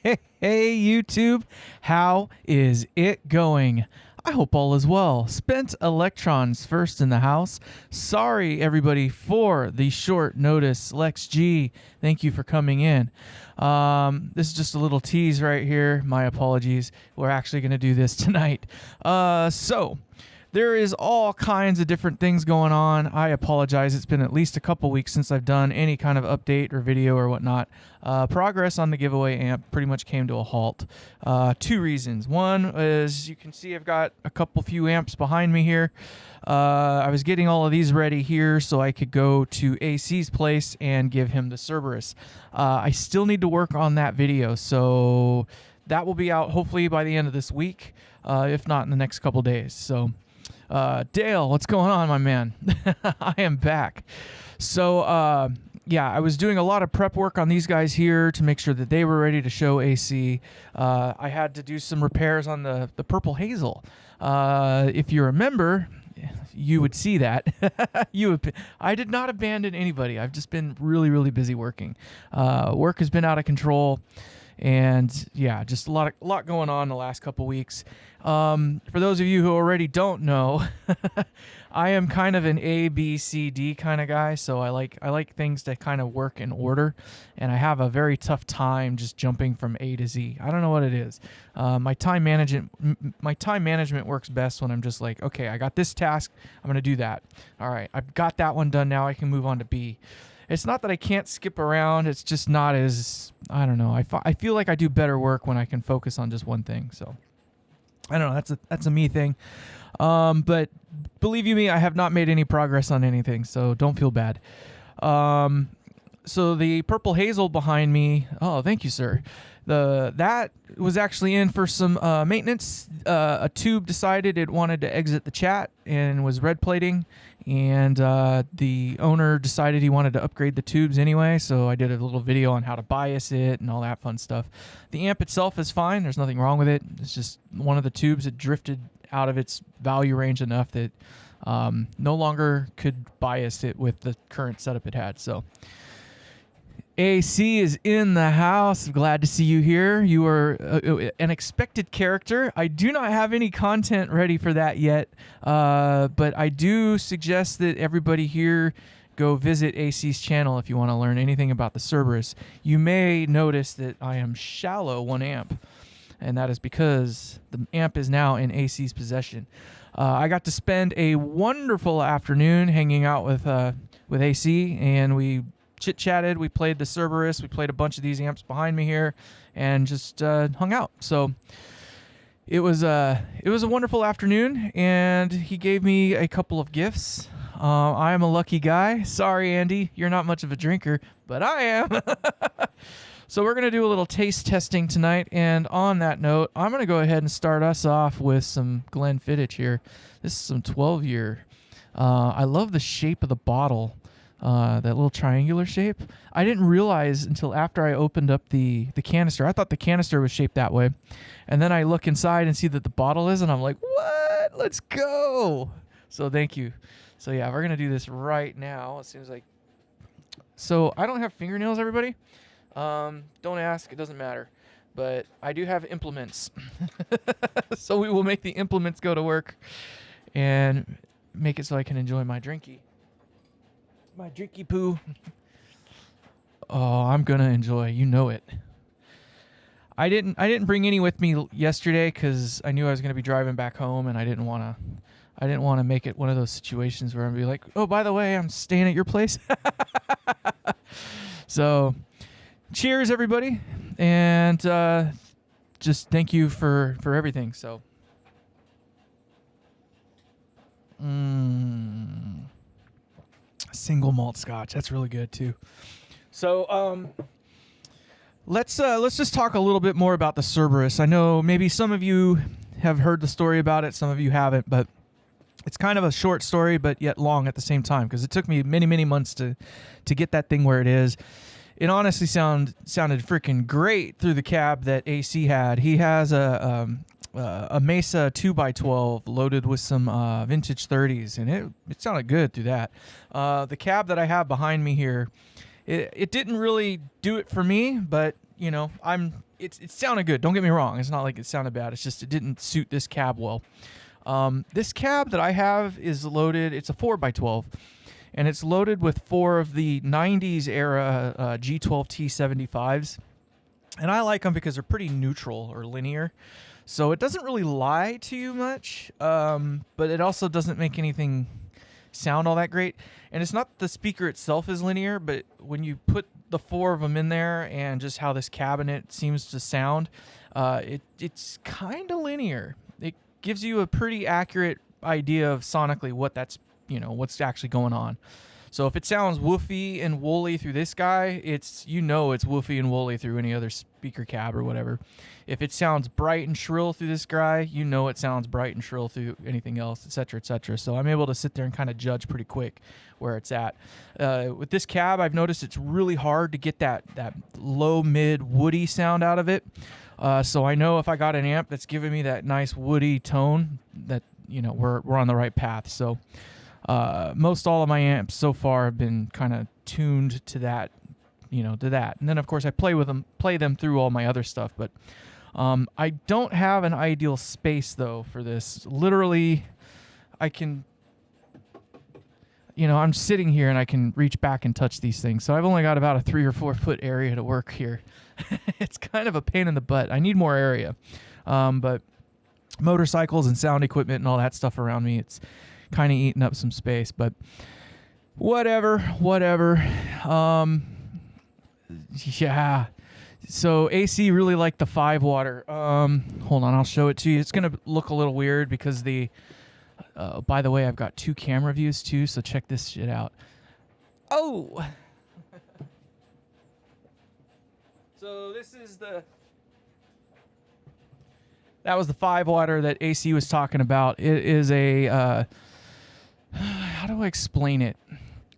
Hey, YouTube, how is it going? I hope all is well. Spent electrons first in the house. Sorry, everybody, for the short notice. Lex G, thank you for coming in. This is just a little tease right here. My apologies. We're actually going to do this tonight. So there is all kinds of different things going on. I apologize. It's been at least a couple weeks since I've done any kind of update or video or whatnot. Progress on the giveaway amp pretty much came to a halt. Two reasons. One is you can see I've got a few amps behind me here. I was getting all of these ready here so I could go to AC's place and give him the Cerberus. I still need to work on that video, so that will be out hopefully by the end of this week, if not in the next couple days. So Dale, what's going on, my man? I am back. So, yeah, I was doing a lot of prep work on these guys here to make sure that they were ready to show AC. I had to do some repairs on the Purple Hazel. If you remember, you would see that. I did not abandon anybody. I've just been really, really busy working. Work has been out of control. And yeah, just a lot going on the last couple weeks. For those of you who already don't know, I am kind of an A, B, C, D kind of guy. So I like things to kind of work in order, and I have a very tough time just jumping from A to Z. I don't know what it is. My time management works best when I'm just like, okay, I got this task, I'm gonna do that. All right, I've got that one done. Now I can move on to B. It's not that I can't skip around. It's just not as, I don't know. I feel like I do better work when I can focus on just one thing. So I don't know. That's a me thing. But believe you me, I have not made any progress on anything. So don't feel bad. So the Purple Hazel behind me. Oh, thank you, sir. That was actually in for some maintenance. A tube decided it wanted to exit the chat and was red plating, and the owner decided he wanted to upgrade the tubes anyway, so I did a little video on how to bias it and all that fun stuff. The amp itself is fine. There's nothing wrong with it. It's just one of the tubes that drifted out of its value range enough that no longer could bias it with the current setup it had. So AC is in the house. Glad to see you here. You are an expected character. I do not have any content ready for that yet, but I do suggest that everybody here go visit AC's channel if you want to learn anything about the Cerberus. You may notice that I am shallow 1 amp, and that is because the amp is now in AC's possession. I got to spend a wonderful afternoon hanging out with AC, and we chit-chatted. We played the Cerberus. We played a bunch of these amps behind me here and just hung out. So it was a wonderful afternoon, and he gave me a couple of gifts. I am a lucky guy. Sorry, Andy, you're not much of a drinker, but I am. So we're going to do a little taste testing tonight, and on that note, I'm going to go ahead and start us off with some Glenfiddich here. This is some 12-year. I love the shape of the bottle. That little triangular shape. I didn't realize until after I opened up the canister. I thought the canister was shaped that way. And then I look inside and see that the bottle is, and I'm like, what? Let's go. So thank you. So yeah, we're going to do this right now. It seems like... So I don't have fingernails, everybody. Don't ask. It doesn't matter. But I do have implements. So we will make the implements go to work and make it so I can enjoy my drinky. My drinky poo. Oh, I'm gonna enjoy. You know it. I didn't bring any with me yesterday because I knew I was gonna be driving back home, and I didn't want to make it one of those situations where I'm be like, oh, by the way, I'm staying at your place. So, cheers, everybody, and just thank you for everything. So. Single malt scotch. That's really good too. So let's just talk a little bit more about the Cerberus. I know maybe some of you have heard the story about it, some of you haven't, but it's kind of a short story, but yet long at the same time, because it took me many months to get that thing where it is. It honestly sounded freaking great through the cab that AC had. He has a Mesa 2x12 loaded with some vintage 30s, and it sounded good through that. The cab that I have behind me here, it didn't really do it for me, but you know, it sounded good. Don't get me wrong. It's not like it sounded bad. It's just it didn't suit this cab well. This cab that I have is loaded. It's a 4x12, and it's loaded with 4 of the 90s era G12T 75s. And I like them because they're pretty neutral or linear. So it doesn't really lie to you much, but it also doesn't make anything sound all that great. And it's not the speaker itself is linear, but when you put the 4 of them in there and just how this cabinet seems to sound, it's kind of linear. It gives you a pretty accurate idea of sonically what that's, what's actually going on. So if it sounds woofy and woolly through this guy, it's woofy and woolly through any other speaker cab or whatever. If it sounds bright and shrill through this guy, it sounds bright and shrill through anything else, etc., etc. So I'm able to sit there and kind of judge pretty quick where it's at. With this cab, I've noticed it's really hard to get that low, mid, woody sound out of it. So I know if I got an amp that's giving me that nice woody tone, that we're on the right path. So most all of my amps so far have been kind of tuned to that, and then of course I play them through all my other stuff. But I don't have an ideal space though for this. Literally, I can, I'm sitting here and I can reach back and touch these things. So I've only got about a 3 or 4 foot area to work here. It's kind of a pain in the butt. I need more area. But motorcycles and sound equipment and all that stuff around me, it's kind of eating up some space, but whatever. Yeah. So AC really liked the 5 water. Hold on, I'll show it to you. It's going to look a little weird because by the way, I've got 2 camera views too, so check this shit out. Oh! So this is that was the 5 water that AC was talking about. It is a, how do I explain it?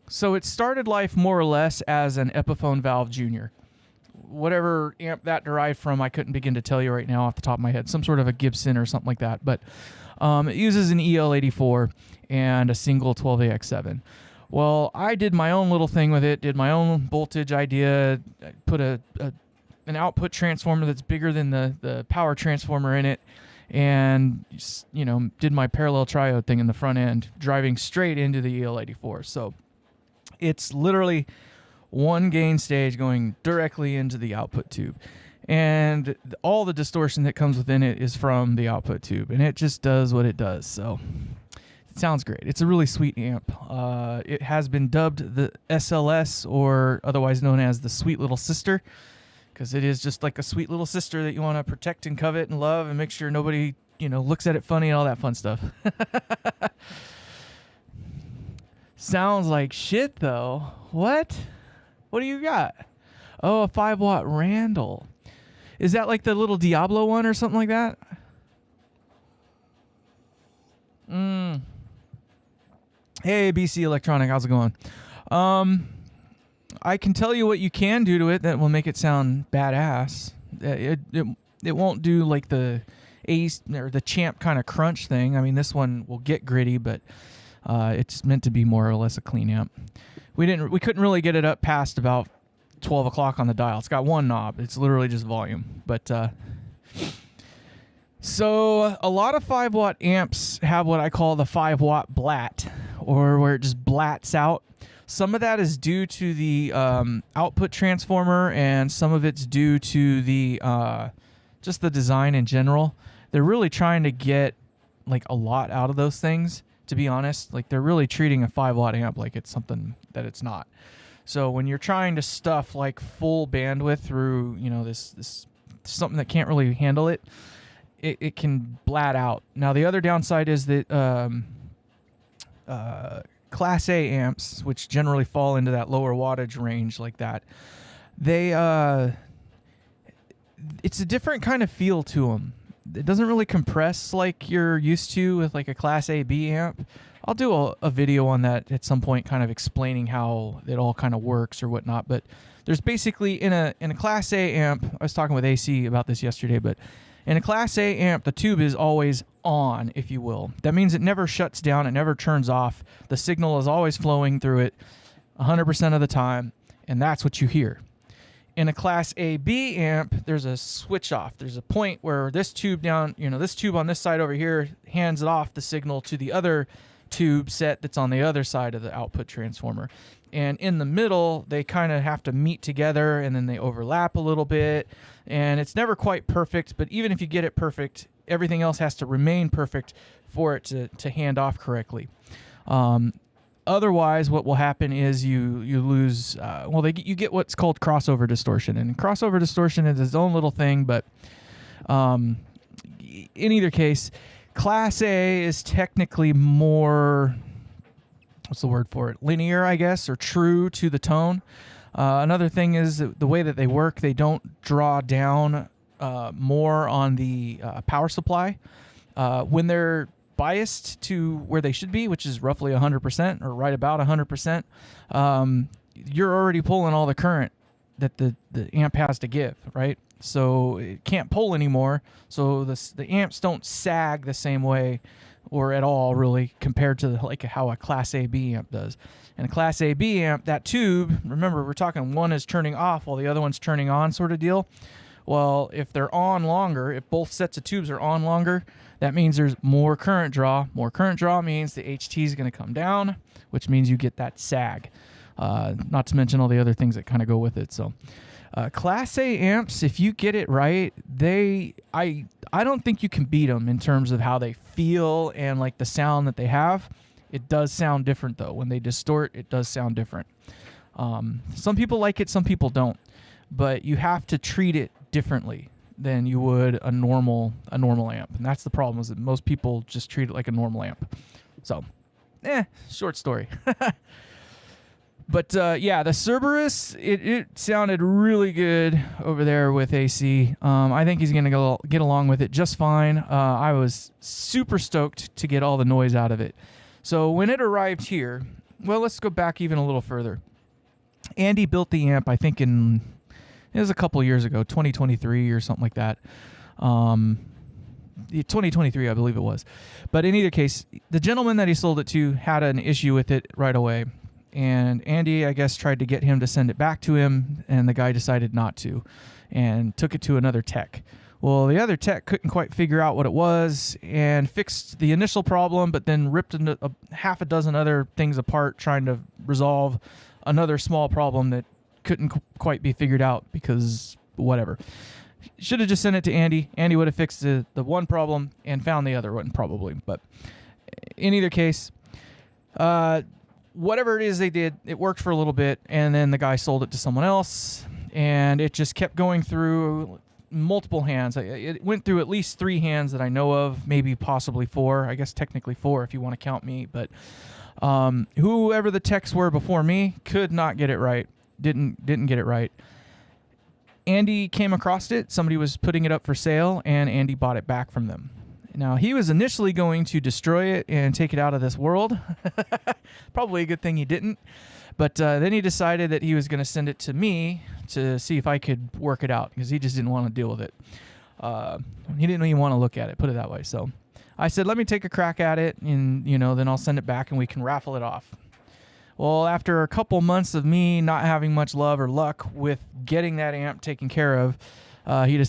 So it started life more or less as an Epiphone Valve Junior. Whatever amp that derived from, I couldn't begin to tell you right now off the top of my head. Some sort of a Gibson or something like that. But it uses an EL84 and a single 12AX7. Well, I did my own little thing with it, did my own voltage idea, put an output transformer that's bigger than the power transformer in it, and did my parallel triode thing in the front end, driving straight into the EL84. So it's literally one gain stage going directly into the output tube, and all the distortion that comes within it is from the output tube, and it just does what it does. So it sounds great. It's a really sweet amp. It has been dubbed the SLS, or otherwise known as the Sweet Little Sister, because it is just like a sweet little sister that you want to protect and covet and love and make sure nobody, looks at it funny and all that fun stuff. Sounds like shit, though. What? What do you got? Oh, a 5 watt Randall. Is that like the little Diablo one or something like that? Hey, BC Electronic, how's it going? I can tell you what you can do to it that will make it sound badass. It won't do like the Ace or the Champ kind of crunch thing. I mean, this one will get gritty, but it's meant to be more or less a clean amp. We couldn't really get it up past about 12 o'clock on the dial. It's got one knob. It's literally just volume. But so a lot of 5 watt amps have what I call the 5 watt blat, or where it just blats out. Some of that is due to the output transformer, and some of it's due to the just the design in general. They're really trying to get like a lot out of those things, to be honest. Like, they're really treating a 5 watt amp like it's something that it's not. So when you're trying to stuff like full bandwidth through, this something that can't really handle it, it can blat out. Now the other downside is that Class A amps, which generally fall into that lower wattage range like that, it's a different kind of feel to them. It doesn't really compress like you're used to with like a Class A B amp. I'll do a video on that at some point, kind of explaining how it all kind of works or whatnot. But there's basically in a Class A amp, I was talking with AC about this yesterday, but in a Class A amp, the tube is always on, if you will. That means it never shuts down, it never turns off. The signal is always flowing through it 100% of the time, and that's what you hear. In a Class A/B amp, there's a switch off. There's a point where this tube down, this tube on this side over here hands it off the signal to the other tube set that's on the other side of the output transformer. And in the middle, they kind of have to meet together, and then they overlap a little bit. And it's never quite perfect, but even if you get it perfect, everything else has to remain perfect for it to hand off correctly. Otherwise, what will happen is you lose, you get what's called crossover distortion. And crossover distortion is its own little thing, but in either case, Class A is technically more, what's the word for it, linear, I guess, or true to the tone. Another thing is the way that they work, they don't draw down more on the power supply. When they're biased to where they should be, which is roughly 100% or right about 100%, you're already pulling all the current that the amp has to give, right? So it can't pull anymore. So the amps don't sag the same way or at all, really, compared to like how a Class A/B amp does. And a Class A/B amp, that tube, remember, we're talking one is turning off while the other one's turning on sort of deal. Well, if they're on longer, if both sets of tubes are on longer, that means there's more current draw. More current draw means the HT is going to come down, which means you get that sag. Not to mention all the other things that kind of go with it. So Class A amps, if you get it right, I don't think you can beat them in terms of how they feel and like the sound that they have. It does sound different, though. When they distort, it does sound different. Some people like it, some people don't. But you have to treat it differently than you would a normal amp. And that's the problem, is that most people just treat it like a normal amp. So, short story. But yeah, the Cerberus, it sounded really good over there with AC. I think he's going to get along with it just fine. I was super stoked to get all the noise out of it. So when it arrived here, well, let's go back even a little further. Andy built the amp, I think it was a couple years ago, 2023 or something like that. 2023, I believe it was. But in either case, the gentleman that he sold it to had an issue with it right away. And Andy, I guess, tried to get him to send it back to him, and the guy decided not to and took it to another tech. Well, the other tech couldn't quite figure out what it was and fixed the initial problem, but then ripped into half a dozen other things apart trying to resolve another small problem that couldn't quite be figured out because whatever. Should have just sent it to Andy. Andy would have fixed the one problem and found the other one probably. But in either case, whatever it is they did, it worked for a little bit, and then the guy sold it to someone else, and it just kept going through multiple hands. It went through at least 3 hands that I know of, maybe possibly 4. I guess technically 4 if you want to count me. But whoever the techs were before me could not get it right. Didn't get it right. Andy came across it. Somebody was putting it up for sale, and Andy bought it back from them. Now, he was initially going to destroy it and take it out of this world. Probably a good thing he didn't. But then he decided that he was going to send it to me to see if I could work it out, because he just didn't want to deal with it. He didn't even want to look at it, put it that way. So I said, let me take a crack at it, and then I'll send it back and we can raffle it off. Well, after a couple months of me not having much love or luck with getting that amp taken care of, he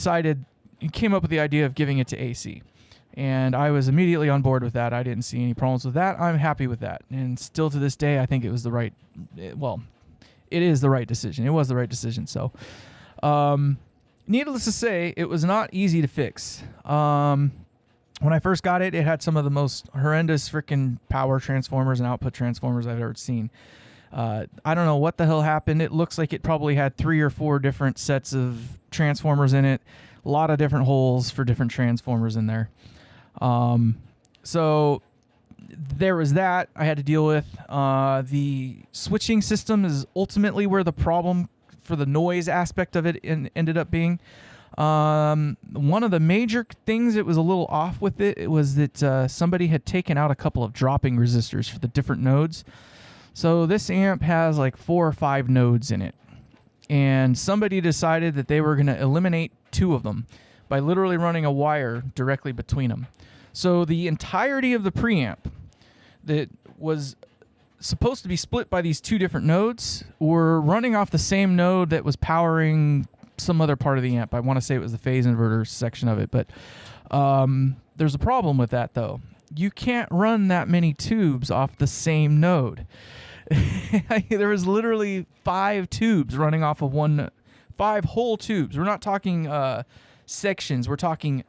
came up with the idea of giving it to AC. And I was immediately on board with that. I didn't see any problems with that. I'm happy with that. And still to this day, I think it was it is the right decision. It was the right decision. So, needless to say, it was not easy to fix. When I first got it, it had some of the most horrendous freaking power transformers and output transformers I've ever seen. I don't know what the hell happened. It looks like it probably had 3 or 4 different sets of transformers in it. A lot of different holes for different transformers in there. So there was that I had to deal with. The switching system is ultimately where the problem for the noise aspect of it ended up being. One of the major things that was a little off with it was that somebody had taken out a couple of dropping resistors for the different nodes. So this amp has like 4 or 5 nodes in it. And somebody decided that they were going to eliminate 2 of them by literally running a wire directly between them. So the entirety of the preamp that was supposed to be split by these two different nodes were running off the same node that was powering some other part of the amp. I want to say it was the phase inverter section of it, but there's a problem with that though. You can't run that many tubes off the same node. There was literally 5 tubes running off of 5 whole tubes. We're not talking sections. We're talking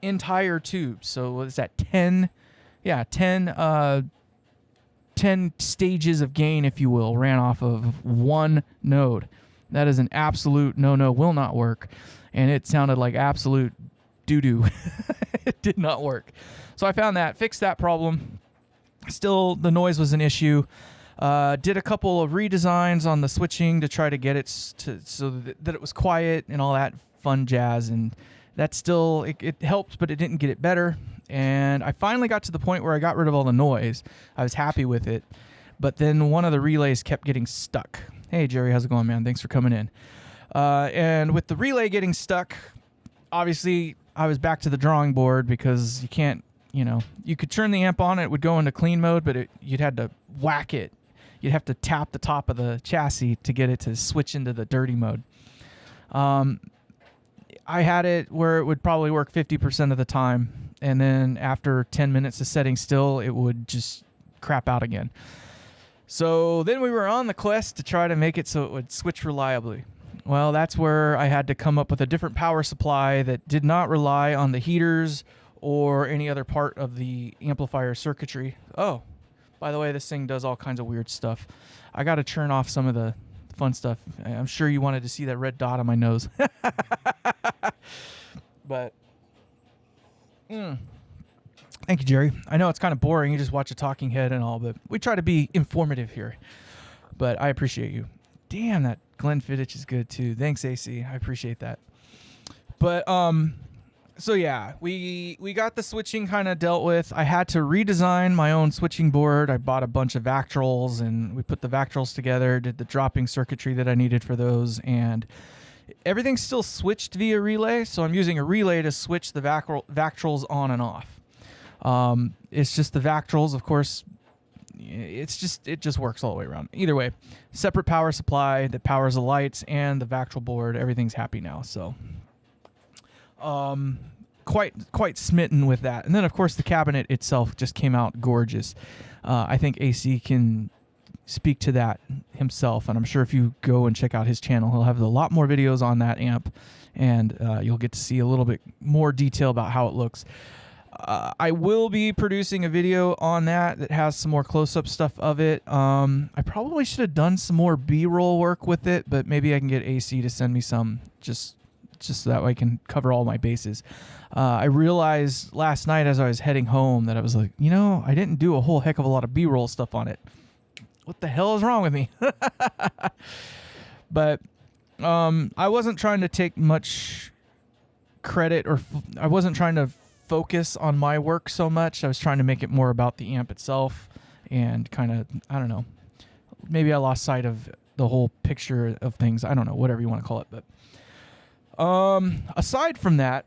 entire tubes. So what is that? 10 stages of gain, if you will, ran off of one node. That is an absolute no, will not work. And it sounded like absolute doo-doo. It did not work. So I found that, fixed that problem. Still, the noise was an issue. Did a couple of redesigns on the switching to try to get it so that it was quiet and all that fun jazz. And that still, it helped, but it didn't get it better. And I finally got to the point where I got rid of all the noise. I was happy with it. But then one of the relays kept getting stuck. Hey, Jerry, how's it going, man? Thanks for coming in. And with the relay getting stuck, obviously I was back to the drawing board because you can't, you could turn the amp on, it would go into clean mode, but you'd have to whack it. You'd have to tap the top of the chassis to get it to switch into the dirty mode. I had it where it would probably work 50% of the time, and then after 10 minutes of setting still, it would just crap out again. So then we were on the quest to try to make it so it would switch reliably. Well, that's where I had to come up with a different power supply that did not rely on the heaters or any other part of the amplifier circuitry. Oh, by the way, this thing does all kinds of weird stuff. I got to turn off some of the fun stuff. I'm sure you wanted to see that red dot on my nose. But, thank you, Jerry. I know it's kind of boring. You just watch a talking head and all, but we try to be informative here. But I appreciate you. Damn, that Glenfiddich is good too. Thanks, AC. I appreciate that. But, so yeah, we got the switching kind of dealt with. I had to redesign my own switching board. I bought a bunch of Vactrols and we put the Vactrols together, did the dropping circuitry that I needed for those, and everything's still switched via relay. So I'm using a relay to switch the Vactrols on and off. It's just the Vactrols, of course. It just works all the way around. Either way, separate power supply that powers the lights and the Vactrol board. Everything's happy now. So, quite smitten with that. And then of course the cabinet itself just came out gorgeous. I think AC can speak to that himself, and I'm sure if you go and check out his channel, he'll have a lot more videos on that amp, and you'll get to see a little bit more detail about how it looks. I will be producing a video on that has some more close-up stuff of it. I probably should have done some more B-roll work with it, but maybe I can get AC to send me some just so that way I can cover all my bases. I realized last night as I was heading home that I was like, I didn't do a whole heck of a lot of B-roll stuff on it. What the hell is wrong with me? But I wasn't trying to take much credit, or I wasn't trying to focus on my work so much. I was trying to make it more about the amp itself, and kind of, I don't know, maybe I lost sight of the whole picture of things. I don't know, whatever you want to call it. But aside from that,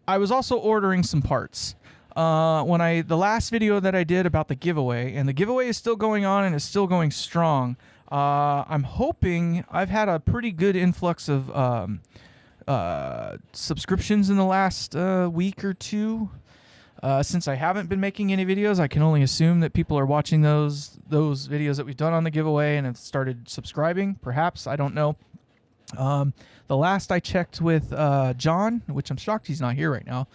I was also ordering some parts. The last video that I did about the giveaway, and the giveaway is still going on and it's still going strong. I'm hoping I've had a pretty good influx of subscriptions in the last week or two. Since I haven't been making any videos, I can only assume that people are watching those videos that we've done on the giveaway and have started subscribing. Perhaps, I don't know. The last I checked with John, which I'm shocked he's not here right now,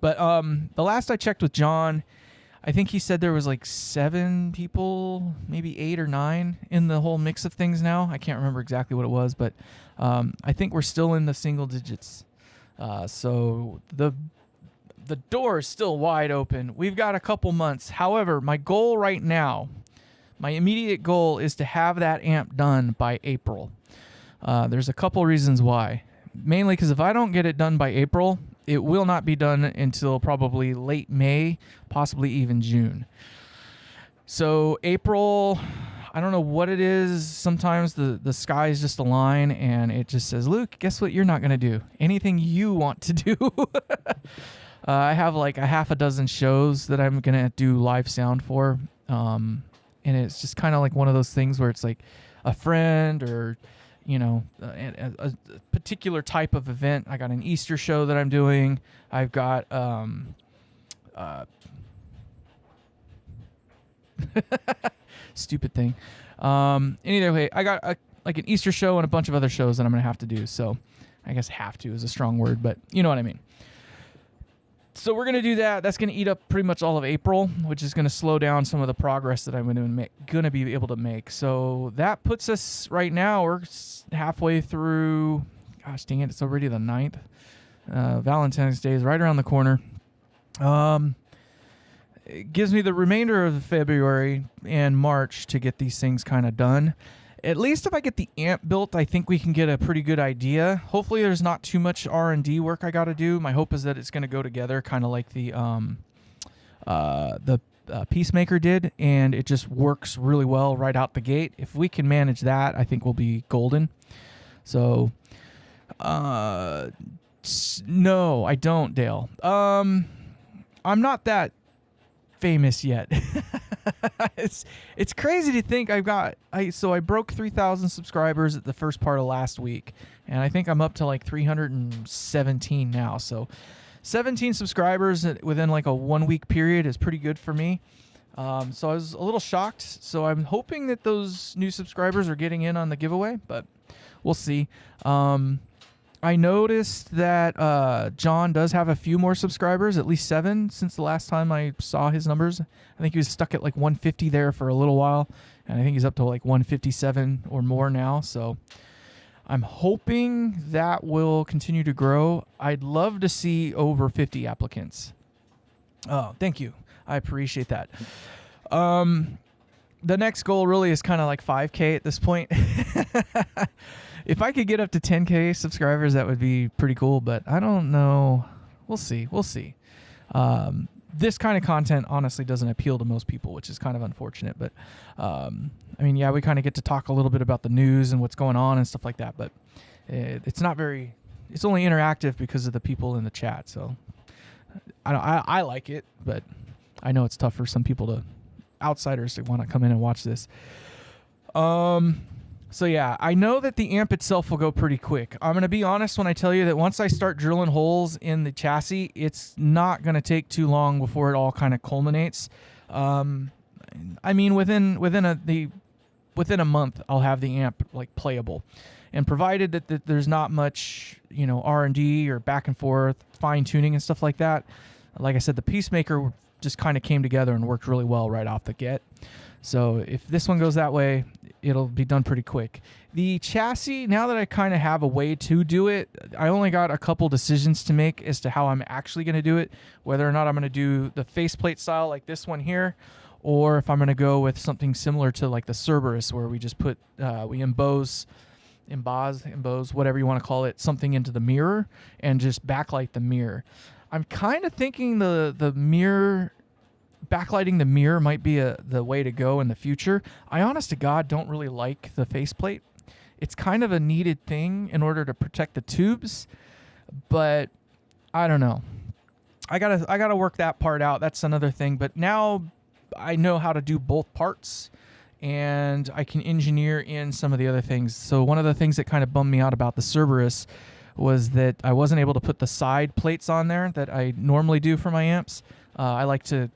but the last I checked with John, I think he said there was like 7 people, maybe 8 or 9 in the whole mix of things now. I can't remember exactly what it was, but I think we're still in the single digits. So the door is still wide open. We've got a couple months. However, my goal right now, my immediate goal is to have that amp done by April. There's a couple reasons why. Mainly because if I don't get it done by April, it will not be done until probably late May, possibly even June. So April, I don't know what it is. Sometimes the skies just align and it just says, Luke, guess what you're not going to do? Anything you want to do. I have like a half a dozen shows that I'm going to do live sound for. and it's just kind of like one of those things where it's like a friend or a particular type of event. I got an Easter show that I'm doing. I've got stupid thing. Either way, I got like an Easter show and a bunch of other shows that I'm gonna have to do. So I guess have to is a strong word, but you know what I mean. So we're going to do that. That's going to eat up pretty much all of April, which is going to slow down some of the progress that I'm going to be able to make. So that puts us right now, we're halfway through. Gosh dang it, it's already the 9th. Valentine's Day is right around the corner. It gives me the remainder of February and March to get these things kind of done. At least if I get the amp built, I think we can get a pretty good idea. Hopefully there's not too much R&D work I got to do. My hope is that it's going to go together kind of like the Peacemaker did, and it just works really well right out the gate. If we can manage that, I think we'll be golden. So, no, I don't, Dale. I'm not that famous yet. It's crazy to think I broke 3,000 subscribers at the first part of last week, and I think I'm up to like 317 now. So 17 subscribers within like a 1 week period is pretty good for me. So I was a little shocked. So I'm hoping that those new subscribers are getting in on the giveaway, but we'll see. I noticed that John does have a few more subscribers, at least 7 since the last time I saw his numbers. I think he was stuck at like 150 there for a little while, and I think he's up to like 157 or more now. So I'm hoping that will continue to grow. I'd love to see over 50 applicants. Oh, thank you. I appreciate that. The next goal really is kind of like 5K at this point. If I could get up to 10K subscribers, that would be pretty cool, but I don't know. We'll see. This kind of content honestly doesn't appeal to most people, which is kind of unfortunate. But, I mean, yeah, we kind of get to talk a little bit about the news and what's going on and stuff like that, but it's only interactive because of the people in the chat. So I like it, but I know it's tough for some people outsiders to want to come in and watch this. So yeah, I know that the amp itself will go pretty quick. I'm going to be honest when I tell you that once I start drilling holes in the chassis, it's not going to take too long before it all kind of culminates. I mean, within a month, I'll have the amp like playable, and provided that there's not much, R&D or back and forth, fine tuning and stuff like that. Like I said, the Peacemaker just kind of came together and worked really well right off the get. So if this one goes that way, it'll be done pretty quick. The chassis, now that I kind of have a way to do it, I only got a couple decisions to make as to how I'm actually going to do it, whether or not I'm going to do the faceplate style like this one here, or if I'm going to go with something similar to like the Cerberus, where we just put, we emboss, whatever you want to call it, something into the mirror and just backlight the mirror. I'm kind of thinking the mirror, backlighting the mirror might be the way to go in the future. I honest to God don't really like the faceplate. It's kind of a needed thing in order to protect the tubes, but I don't know. I gotta work that part out. That's another thing. But now I know how to do both parts, and I can engineer in some of the other things. So one of the things that kind of bummed me out about the Cerberus was that I wasn't able to put the side plates on there that I normally do for my amps.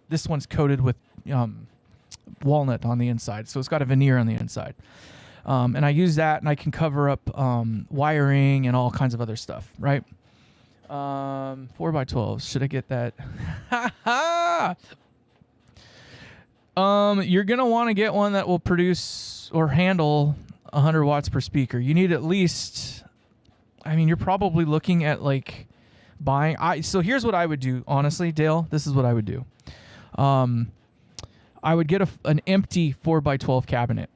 This one's coated with walnut on the inside, so it's got a veneer on the inside. And I use that, and I can cover up wiring and all kinds of other stuff, right? 4x12. Should I get that? You're going to want to get one that will produce or handle 100 watts per speaker. You need at least, you're probably looking at like buying. So here's what I would do, honestly, Dale. This is what I would do. I would get an empty 4x12 cabinet,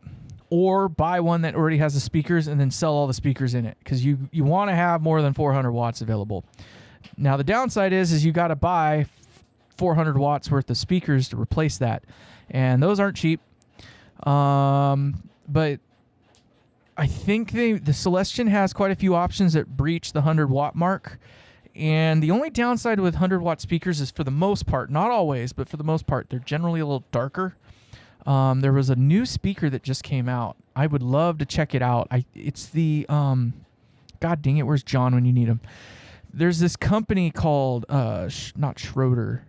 or buy one that already has the speakers and then sell all the speakers in it, because you want to have more than 400 watts available. Now the downside is you got to buy 400 watts worth of speakers to replace that, and those aren't cheap. But I think the Celestion has quite a few options that breach the 100 watt mark. And the only downside with 100 watt speakers is, for the most part, not always, but for the most part, they're generally a little darker. There was a new speaker that just came out. I would love to check it out. It's the God dang it, where's John when you need him? There's this company called not Schroeder,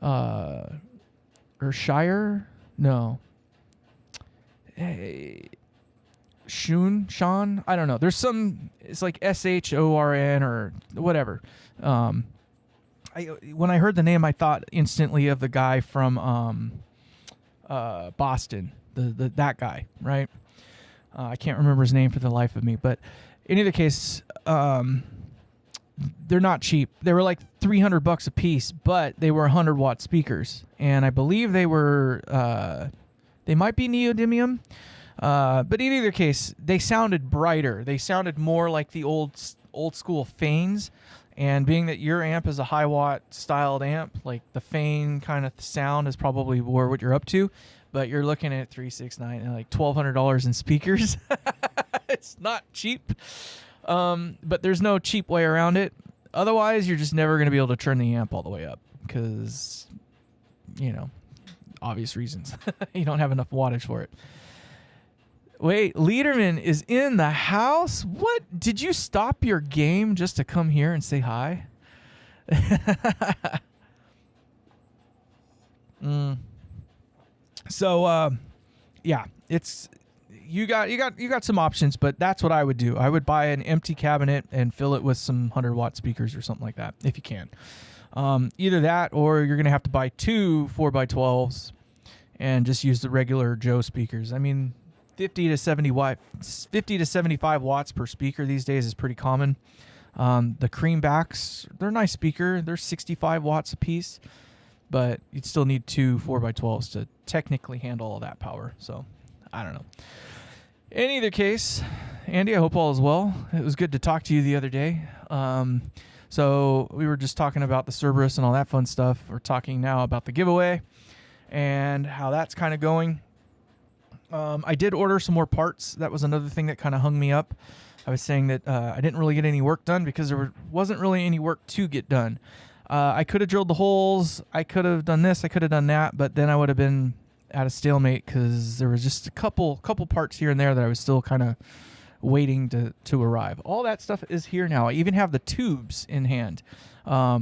or Shire? No. Sean? I don't know. There's some. It's like SHORN or whatever. When I heard the name, I thought instantly of the guy from Boston. That guy, right? I can't remember his name for the life of me, but in either case, they're not cheap. They were like $300 a piece, but they were 100-watt speakers, and I believe they were they might be neodymium, but in either case, they sounded brighter. They sounded more like the old school Fanes, and being that your amp is a high watt styled amp, like the Fane kind of sound is probably more what you're up to, but you're looking at 369 and like $1,200 in speakers. It's not cheap. But there's no cheap way around it. Otherwise, you're just never going to be able to turn the amp all the way up because, obvious reasons. You don't have enough wattage for it. Wait, Liederman is in the house? What? Did you stop your game just to come here and say hi? So, yeah, it's... You got some options, but that's what I would do. I would buy an empty cabinet and fill it with some 100-watt speakers or something like that, if you can. Either that, or you're gonna have to buy two 4x12s and just use the regular Joe speakers. I mean, 50 to 75 watts per speaker these days is pretty common. The Creambacks, they're a nice speaker. They're 65 watts a piece, but you'd still need two 4x12s to technically handle all that power. So, I don't know. In either case, Andy, I hope all is well. It was good to talk to you the other day. So we were just talking about the Cerberus and all that fun stuff. We're talking now about the giveaway and how that's kind of going. I did order some more parts. That was another thing that kind of hung me up. I was saying that I didn't really get any work done because there wasn't really any work to get done. I could have drilled the holes. I could have done this. I could have done that. But then I would have been at a stalemate because there was just a couple parts here and there that I was still kind of waiting to arrive. All that stuff is here now. I even have the tubes in hand. I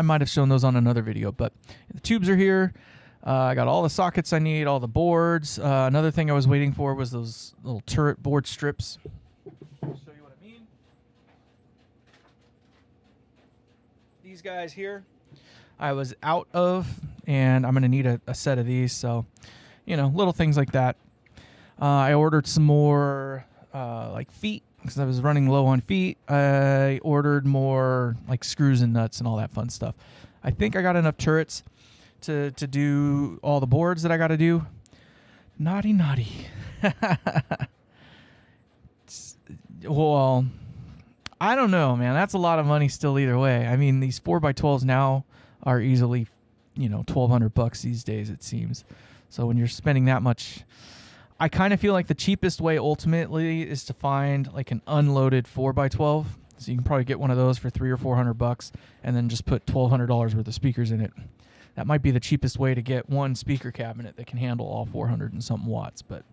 might have shown those on another video, but the tubes are here. I got all the sockets I need, all the boards. Another thing I was waiting for was those little turret board strips. I'll show you what I mean. These guys here, I was out of, and I'm going to need a set of these. So, little things like that. I ordered some more like feet because I was running low on feet. I ordered more like screws and nuts and all that fun stuff. I think I got enough turrets to do all the boards that I got to do. Naughty. Well, I don't know, man. That's a lot of money still either way. I mean, these 4x12s now are easily, $1,200 these days, it seems. So when you're spending that much, I kind of feel like the cheapest way ultimately is to find like an unloaded 4x12. So you can probably get one of those for $300 or $400 and then just put $1,200 worth of speakers in it. That might be the cheapest way to get one speaker cabinet that can handle all 400 and something watts, but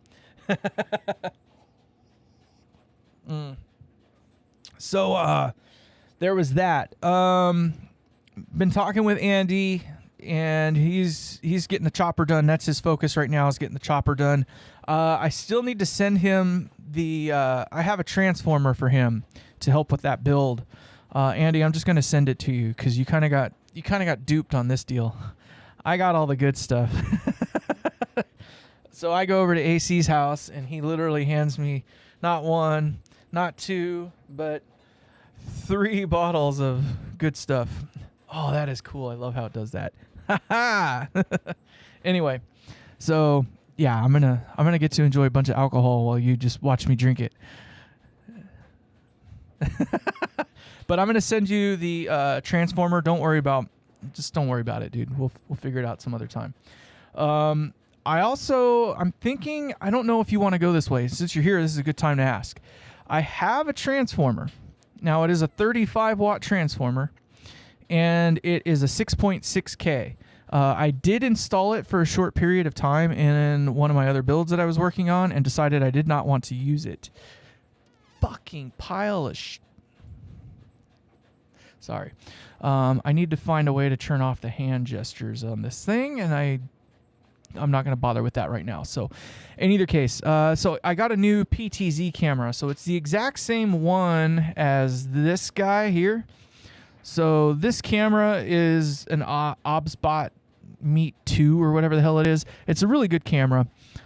So there was that. Been talking with Andy, and he's getting the chopper done. That's his focus right now, is getting the chopper done. I still need to send him the I have a transformer for him to help with that build. Andy, I'm just going to send it to you because you kind of got duped on this deal. I got all the good stuff. So I go over to AC's house, and he literally hands me not one, not two, but 3 bottles of good stuff. Oh, that is cool. I love how it does that. Anyway, so yeah, I'm gonna get to enjoy a bunch of alcohol while you just watch me drink it. But I'm gonna send you the transformer. Don't worry about it, dude. We'll figure it out some other time. I'm thinking, I don't know if you want to go this way. Since you're here, this is a good time to ask. I have a transformer. Now, it is a 35 watt transformer, and it is a 6.6K. I did install it for a short period of time in one of my other builds that I was working on and decided I did not want to use it. Fucking pile of Sorry. I need to find a way to turn off the hand gestures on this thing, and I'm not going to bother with that right now. So in either case, so I got a new PTZ camera. So it's the exact same one as this guy here. So this camera is an OBSBot Meet 2 or whatever the hell it is. It's a really good camera.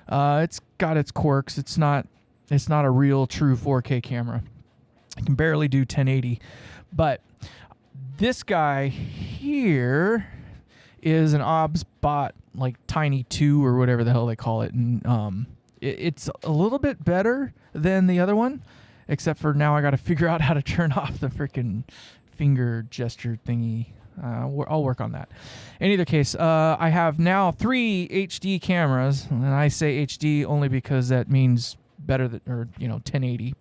It's got its quirks. It's not a real true 4K camera. I can barely do 1080. But this guy here is an OBSBot like Tiny 2 or whatever the hell they call it. And it's a little bit better than the other one, except for now I got to figure out how to turn off the freaking finger gesture thingy. I'll work on that. In either case, I have now 3 HD cameras, and I say HD only because that means better than, or 1080.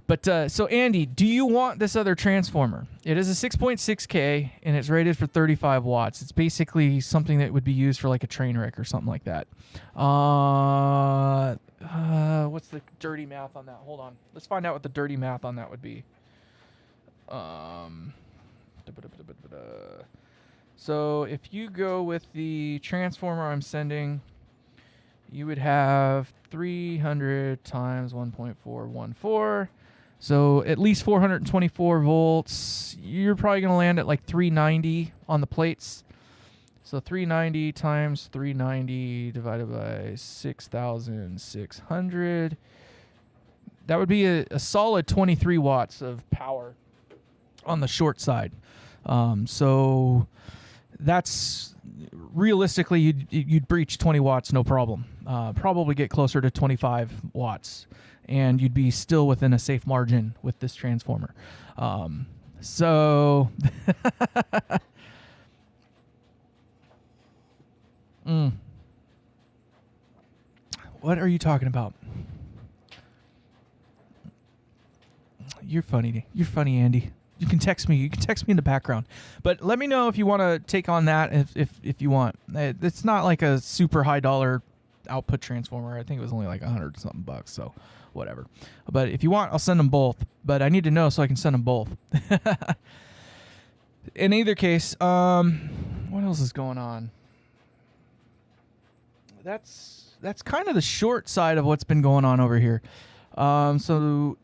But so Andy, do you want this other transformer? It is a 6.6K and it's rated for 35 watts. It's basically something that would be used for like a train wreck or something like that. What's the dirty math on that? Hold on. Let's find out what the dirty math on that would be. So if you go with the transformer I'm sending, you would have 300 times 1.414. So at least 424 volts. You're probably going to land at like 390 on the plates. So 390 times 390 divided by 6,600. That would be a solid 23 watts of power on the short side. So that's realistically, you'd breach 20 watts, no problem. Probably get closer to 25 watts. And you'd be still within a safe margin with this transformer. So what are you talking about? You're funny. You're funny, Andy. You can text me. You can text me in the background. But let me know if you want to take on that if you want. It's not like a super high dollar output transformer. I think it was only like $100 something bucks. So whatever. But if you want, I'll send them both. But I need to know so I can send them both. In either case, what else is going on? That's kind of the short side of what's been going on over here. So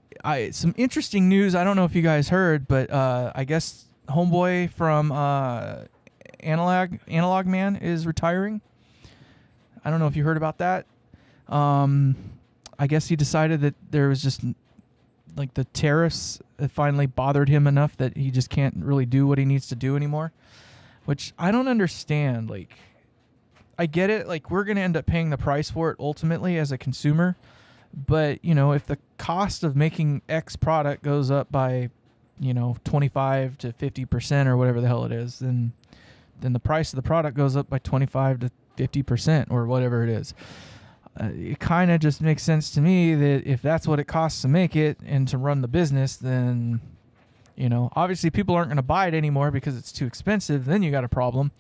some interesting news. I don't know if you guys heard, but I guess homeboy from Analog Man is retiring. I don't know if you heard about that. I guess he decided that there was just like the tariffs that finally bothered him enough that he just can't really do what he needs to do anymore, which I don't understand. Like, I get it. Like, we're going to end up paying the price for it ultimately as a consumer. But, if the cost of making X product goes up by, 25 to 50% or whatever the hell it is, then the price of the product goes up by 25 to 50% or whatever it is. It kind of just makes sense to me that if that's what it costs to make it and to run the business, then, obviously people aren't going to buy it anymore because it's too expensive. Then you got a problem.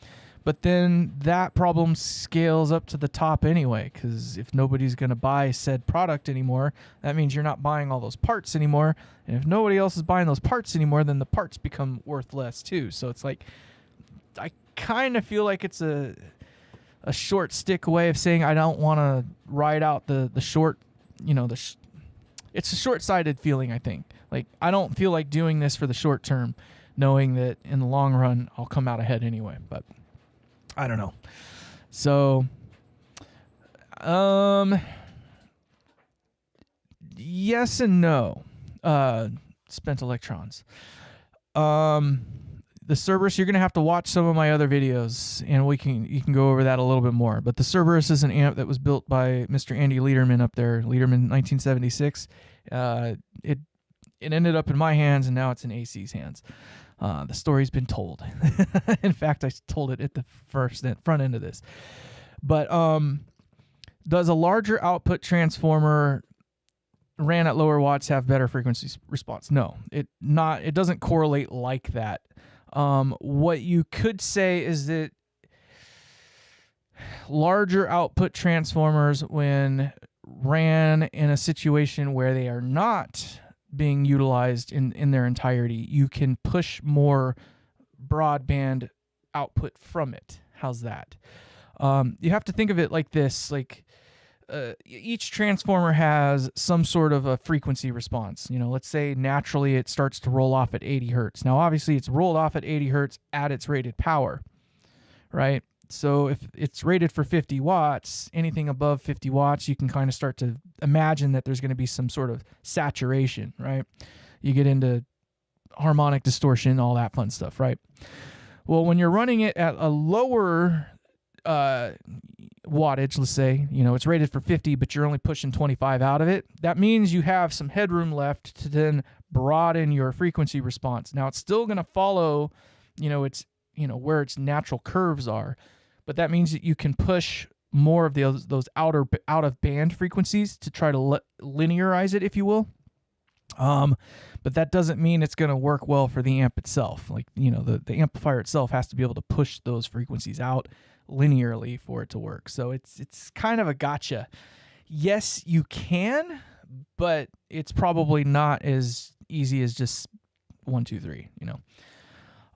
But then that problem scales up to the top anyway, because if nobody's going to buy said product anymore, that means you're not buying all those parts anymore. And if nobody else is buying those parts anymore, then the parts become worth less too. So it's like, I kind of feel like it's a short stick way of saying I don't want to ride out the short, it's a short-sighted feeling, I think. Like, I don't feel like doing this for the short term, knowing that in the long run, I'll come out ahead anyway. But I don't know. So, yes and no. Spent electrons. The Cerberus, you're gonna have to watch some of my other videos, and you can go over that a little bit more. But the Cerberus is an amp that was built by Mr. Andy Lederman up there, Lederman 1976. It ended up in my hands, and now it's in AC's hands. The story's been told. In fact, I told it at the front end of this. But does a larger output transformer ran at lower watts have better frequency response. No, it doesn't correlate like that. What you could say is that larger output transformers, when ran in a situation where they are not being utilized in their entirety, you can push more broadband output from it. How's that? You have to think of it like this, each transformer has some sort of a frequency response. Let's say naturally it starts to roll off at 80 hertz. Now, obviously, it's rolled off at 80 hertz at its rated power, right? So if it's rated for 50 watts, anything above 50 watts, you can kind of start to imagine that there's going to be some sort of saturation, right? You get into harmonic distortion, all that fun stuff, right? Well, when you're running it at a lower wattage, let's say, it's rated for 50, but you're only pushing 25 out of it, that means you have some headroom left to then broaden your frequency response. Now, it's still going to follow, where its natural curves are, but that means that you can push more of those out of band frequencies to try to linearize it, if you will. But that doesn't mean it's going to work well for the amp itself. The amplifier itself has to be able to push those frequencies out linearly for it to work. So it's kind of a gotcha. Yes, you can, but it's probably not as easy as just 1, 2, 3.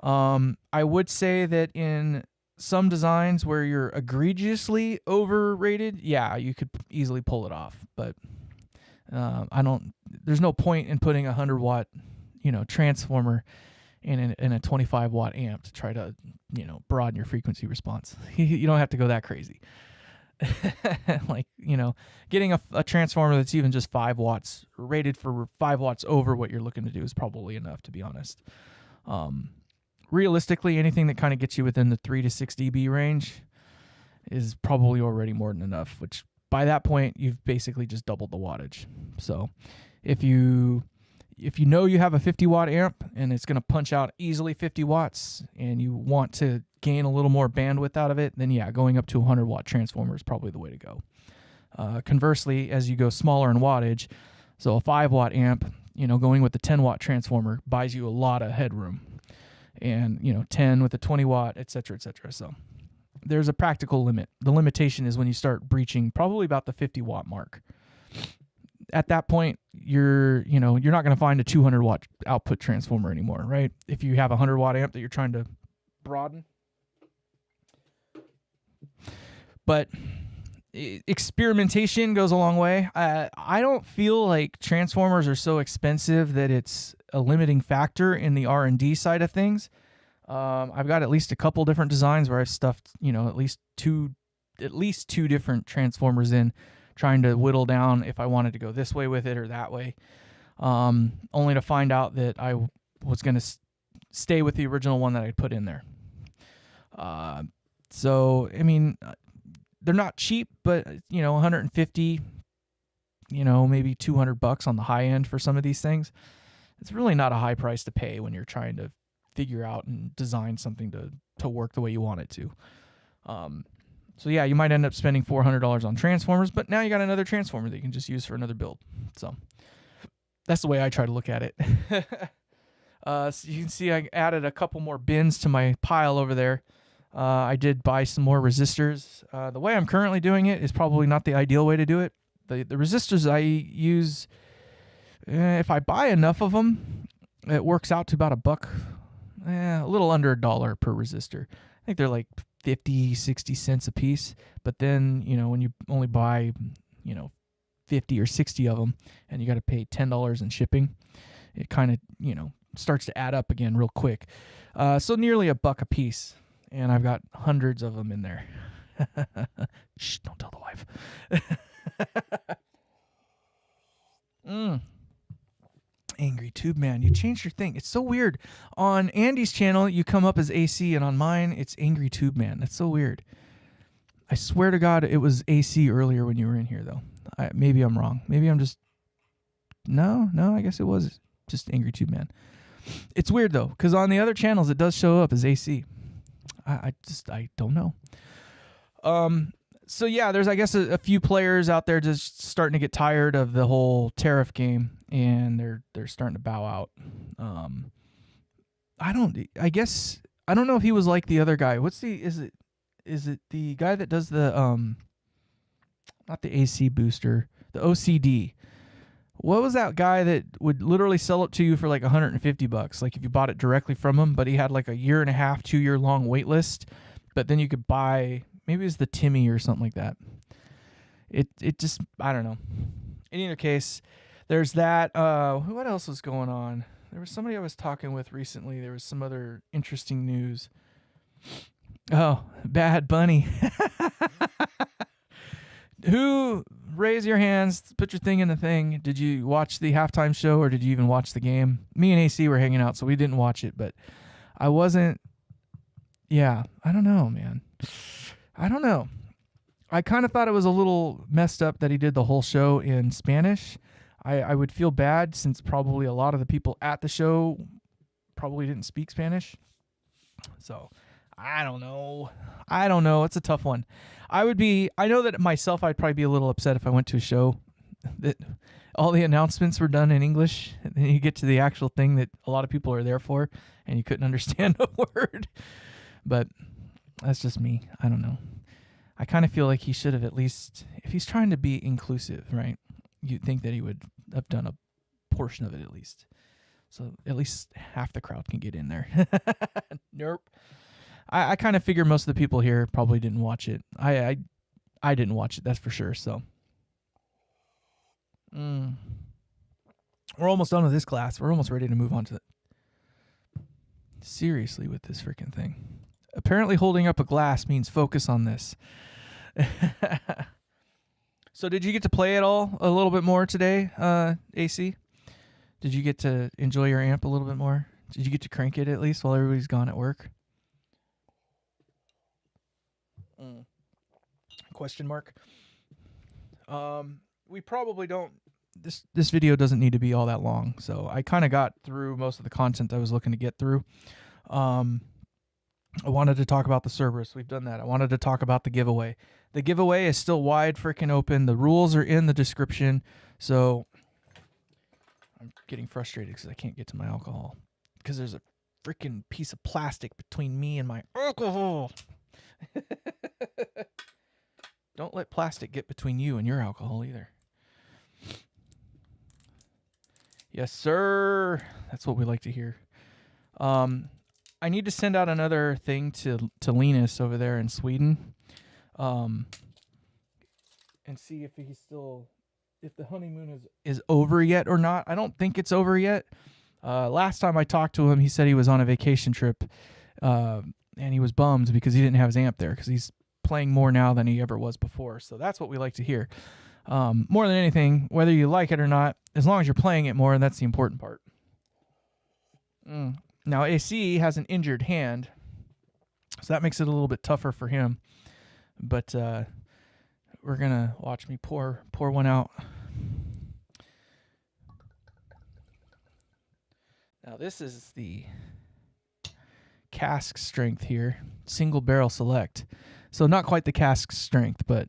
I would say that in some designs where you're egregiously overrated, yeah, you could easily pull it off. But there's no point in putting a 100-watt, transformer in a 25-watt amp to try to, broaden your frequency response. You don't have to go that crazy. Getting a transformer that's even just 5 watts, rated for 5 watts over what you're looking to do, is probably enough, to be honest. Realistically, anything that kind of gets you within the 3 to 6 dB range is probably already more than enough, which by that point, you've basically just doubled the wattage. So if you know you have a 50-watt amp and it's going to punch out easily 50 watts and you want to gain a little more bandwidth out of it, then yeah, going up to a 100-watt transformer is probably the way to go. Conversely, as you go smaller in wattage, so a 5-watt amp, going with the 10-watt transformer buys you a lot of headroom. And, 10 with a 20-watt, et cetera, et cetera. So there's a practical limit. The limitation is when you start breaching probably about the 50-watt mark. At that point, you're not going to find a 200-watt output transformer anymore, right? If you have a 100-watt amp that you're trying to broaden. But experimentation goes a long way. I don't feel like transformers are so expensive that it's a limiting factor in the R&D side of things. I've got at least a couple different designs where I've stuffed, at least two different transformers in, trying to whittle down if I wanted to go this way with it or that way, only to find out that I was going to stay with the original one that I put in there. So, I mean, they're not cheap, but, 150, maybe $200 on the high end for some of these things. It's really not a high price to pay when you're trying to figure out and design something to work the way you want it to. So yeah, you might end up spending $400 on transformers, but now you got another transformer that you can just use for another build. So that's the way I try to look at it. So you can see I added a couple more bins to my pile over there. I did buy some more resistors. The way I'm currently doing it is probably not the ideal way to do it. The resistors I use, if I buy enough of them, it works out to about $1, a little under $1 per resistor. I think they're like 50, 60 cents a piece. But then, when you only buy, 50 or 60 of them and you got to pay $10 in shipping, it kind of, starts to add up again real quick. So nearly $1 a piece. And I've got hundreds of them in there. Shh, don't tell the wife. Angry Tube Man, you changed your thing. It's so weird. On Andy's channel, you come up as AC, and on mine, it's Angry Tube Man. That's so weird. I swear to God, it was AC earlier when you were in here, though. Maybe I'm wrong. Maybe I'm just... No, I guess it was just Angry Tube Man. It's weird, though, because on the other channels, it does show up as AC. I don't know. So yeah, there's I guess a few players out there just starting to get tired of the whole tariff game, and they're starting to bow out. I guess I don't know if he was like the other guy. Is it the guy that does the not the AC booster, the OCD? What was that guy that would literally sell it to you for like $150? Like if you bought it directly from him, but he had like a 1.5 2 year long wait list. But then you could buy, maybe it was the Timmy or something like that. It just, I don't know. In either case, there's that. What else was going on? There was somebody I was talking with recently. There was some other interesting news. Oh, Bad Bunny. Who, raise your hands, put your thing in the thing. Did you watch the halftime show or did you even watch the game? Me and AC were hanging out, so we didn't watch it, but I wasn't. Yeah, I don't know, man. I don't know. I kind of thought it was a little messed up that he did the whole show in Spanish. I would feel bad since probably a lot of the people at the show probably didn't speak Spanish. So, I don't know. It's a tough one. I know that myself, I'd probably be a little upset if I went to a show that all the announcements were done in English, and then you get to the actual thing that a lot of people are there for, and you couldn't understand a word. But that's just me. I don't know. I kind of feel like he should have at least, if he's trying to be inclusive, right? You'd think that he would have done a portion of it at least. So at least half the crowd can get in there. Nope. I kind of figure most of the people here probably didn't watch it. I didn't watch it, that's for sure. So we're almost done with this class. We're almost ready to move on to it. Seriously with this freaking thing. Apparently holding up a glass means focus on this. So did you get to play it all a little bit more today, AC? Did you get to enjoy your amp a little bit more? Did you get to crank it at least while everybody's gone at work? Question mark. We probably don't. This video doesn't need to be all that long, so I kind of got through most of the content I was looking to get through. I wanted to talk about the Cerberus. We've done that. I wanted to talk about the giveaway. The giveaway is still wide freaking open. The rules are in the description. So I'm getting frustrated because I can't get to my alcohol because there's a freaking piece of plastic between me and my alcohol. Don't let plastic get between you and your alcohol either. Yes, sir. That's what we like to hear. I need to send out another thing to Linus over there in Sweden, and see if he's still, if the honeymoon is over yet or not. I don't think it's over yet. Last time I talked to him, he said he was on a vacation trip, and he was bummed because he didn't have his amp there because he's playing more now than he ever was before. So that's what we like to hear. More than anything, whether you like it or not, as long as you're playing it more, that's the important part. Now, AC has an injured hand, so that makes it a little bit tougher for him. But we're going to watch me pour one out. Now, this is the cask strength here, single barrel select. So not quite the cask strength, but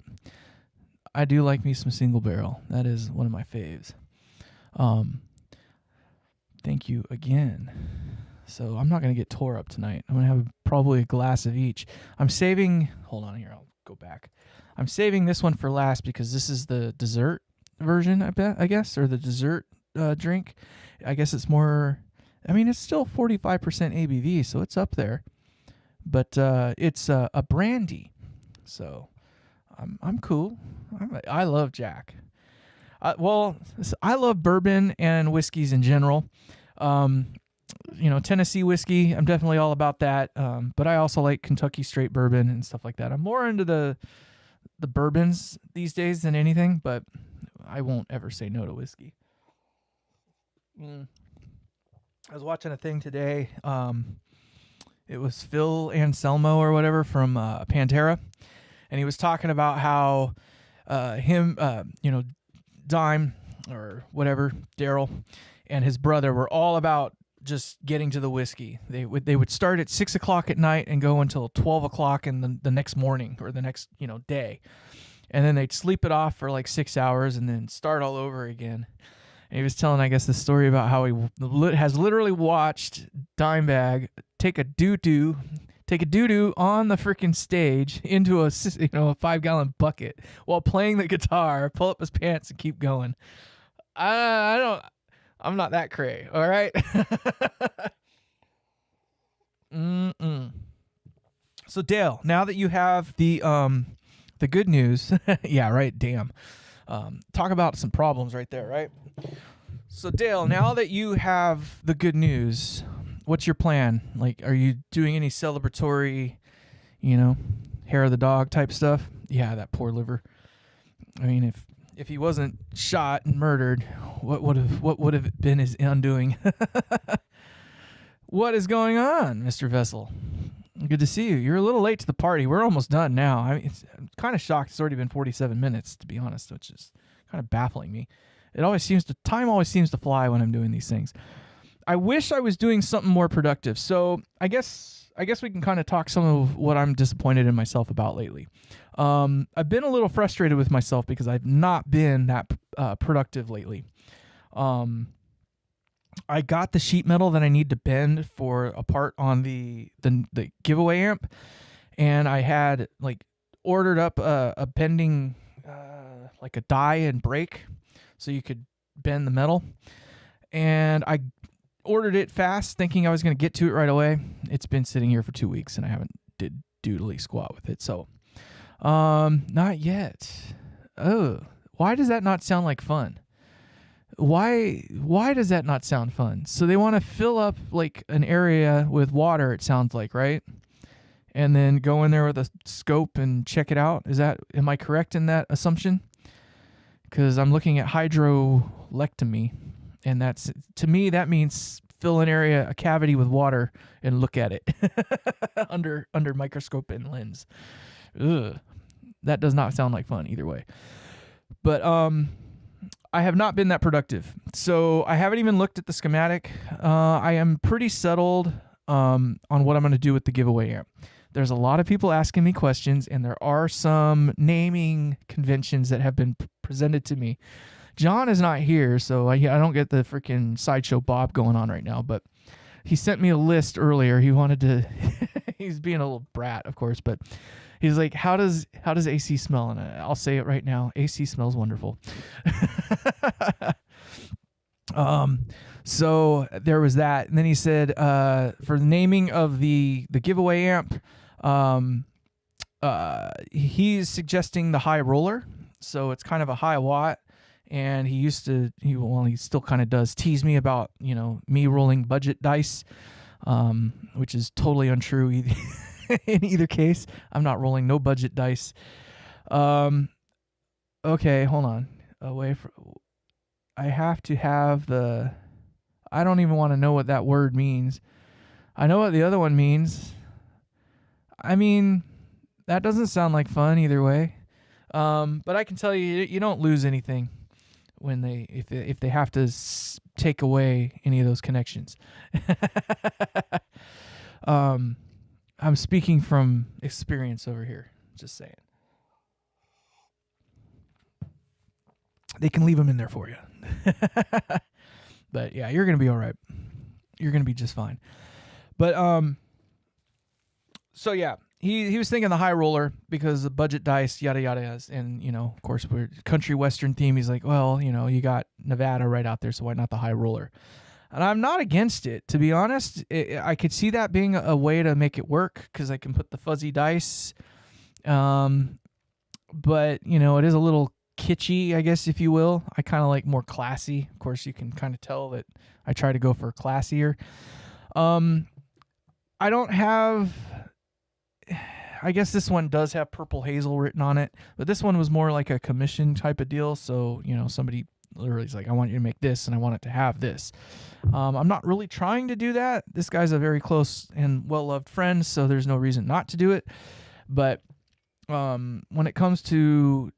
I do like me some single barrel. That is one of my faves. Thank you again. So I'm not going to get tore up tonight. I'm going to have probably a glass of each. I'm saving, hold on here, I'll go back. I'm saving this one for last because this is the dessert version, I guess, or the dessert drink. I guess it's more, I mean, it's still 45% ABV, so it's up there. But it's a brandy. So I'm cool. I love Jack. Well, I love bourbon and whiskeys in general. Tennessee whiskey, I'm definitely all about that. But I also like Kentucky straight bourbon and stuff like that. I'm more into the bourbons these days than anything, but I won't ever say no to whiskey. I was watching a thing today. It was Phil Anselmo or whatever from Pantera, and he was talking about how Dime or whatever, Daryl, and his brother were all about just getting to the whiskey. They would start at 6 o'clock at night and go until 12 o'clock in the next morning or the next day, and then they'd sleep it off for like 6 hours and then start all over again. And he was telling, I guess, the story about how he has literally watched Dimebag take a doo-doo on the freaking stage into a 5-gallon bucket while playing the guitar, pull up his pants and keep going. I'm not that cray, all right? So Dale, now that you have the good news, yeah, right, damn. Talk about some problems right there, right? So Dale, now that you have the good news, what's your plan? Like, are you doing any celebratory, hair of the dog type stuff? Yeah, that poor liver. I mean, if he wasn't shot and murdered, what would have been his undoing? What is going on, Mr. Vessel? Good to see you. You're a little late to the party. We're almost done now. I'm kind of shocked. It's already been 47 minutes, to be honest, which is kind of baffling me. Time always seems to fly when I'm doing these things. I wish I was doing something more productive. So I guess we can kind of talk some of what I'm disappointed in myself about lately. I've been a little frustrated with myself because I've not been that productive lately. I got the sheet metal that I need to bend for a part on the giveaway amp, and I had ordered up a bending like a die and brake so you could bend the metal, and I ordered it fast thinking I was going to get to it right away. It's been sitting here for 2 weeks and I haven't did doodly squat with it, so not yet. Oh, why does that not sound like fun? Why does that not sound fun? So they want to fill up like an area with water, it sounds like, right? And then go in there with a scope and check it out. Am I correct in that assumption? Because I'm looking at hydrolectomy, and to me that means fill an area, a cavity with water, and look at it under microscope and lens. Ugh. That does not sound like fun either way. But I have not been that productive. So I haven't even looked at the schematic. I am pretty settled on what I'm going to do with the giveaway amp. There's a lot of people asking me questions, and there are some naming conventions that have been presented to me. John is not here, so I don't get the freaking Sideshow Bob going on right now, but he sent me a list earlier. He wanted to he's being a little brat, of course, but he's like, how does AC smell? And I'll say it right now. AC smells wonderful. So there was that. And then he said, for the naming of the giveaway amp, he's suggesting the high roller. So it's kind of a high watt. And he still kind of does tease me about, me rolling budget dice, which is totally untrue in either case. I'm not rolling no budget dice. Okay, hold on. I have to have I don't even want to know what that word means. I know what the other one means. I mean, that doesn't sound like fun either way. But I can tell you, you don't lose anything when if they have to take away any of those connections. I'm speaking from experience over here. Just saying. They can leave them in there for you. But yeah, you're going to be all right. You're going to be just fine. But so yeah, he was thinking the high roller because the budget dice, yada yada, and of course we're country western theme. He's like, well, you got Nevada right out there, so why not the high roller? And I'm not against it, to be honest. I could see that being a way to make it work because I can put the fuzzy dice. But it is a little kitschy, I guess, if you will. I kind of like more classy. Of course, you can kind of tell that I try to go for classier. I don't have. I guess this one does have purple hazel written on it, but this one was more like a commission type of deal. So, somebody literally is like, I want you to make this and I want it to have this. I'm not really trying to do that. This guy's a very close and well-loved friend, so there's no reason not to do it. But when it comes to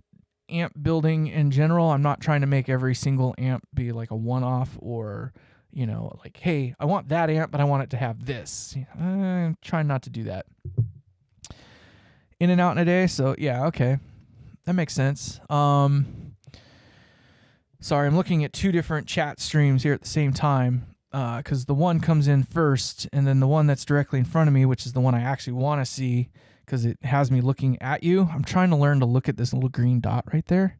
amp building in general, I'm not trying to make every single amp be like a one-off or, you know, like, hey, I want that amp, but I want it to have this. I'm trying not to do that. In and out in a day, so yeah, okay. That makes sense. Sorry, I'm looking at 2 different chat streams here at the same time because the one comes in first, and then the one that's directly in front of me, which is the one I actually want to see because it has me looking at you. I'm trying to learn to look at this little green dot right there.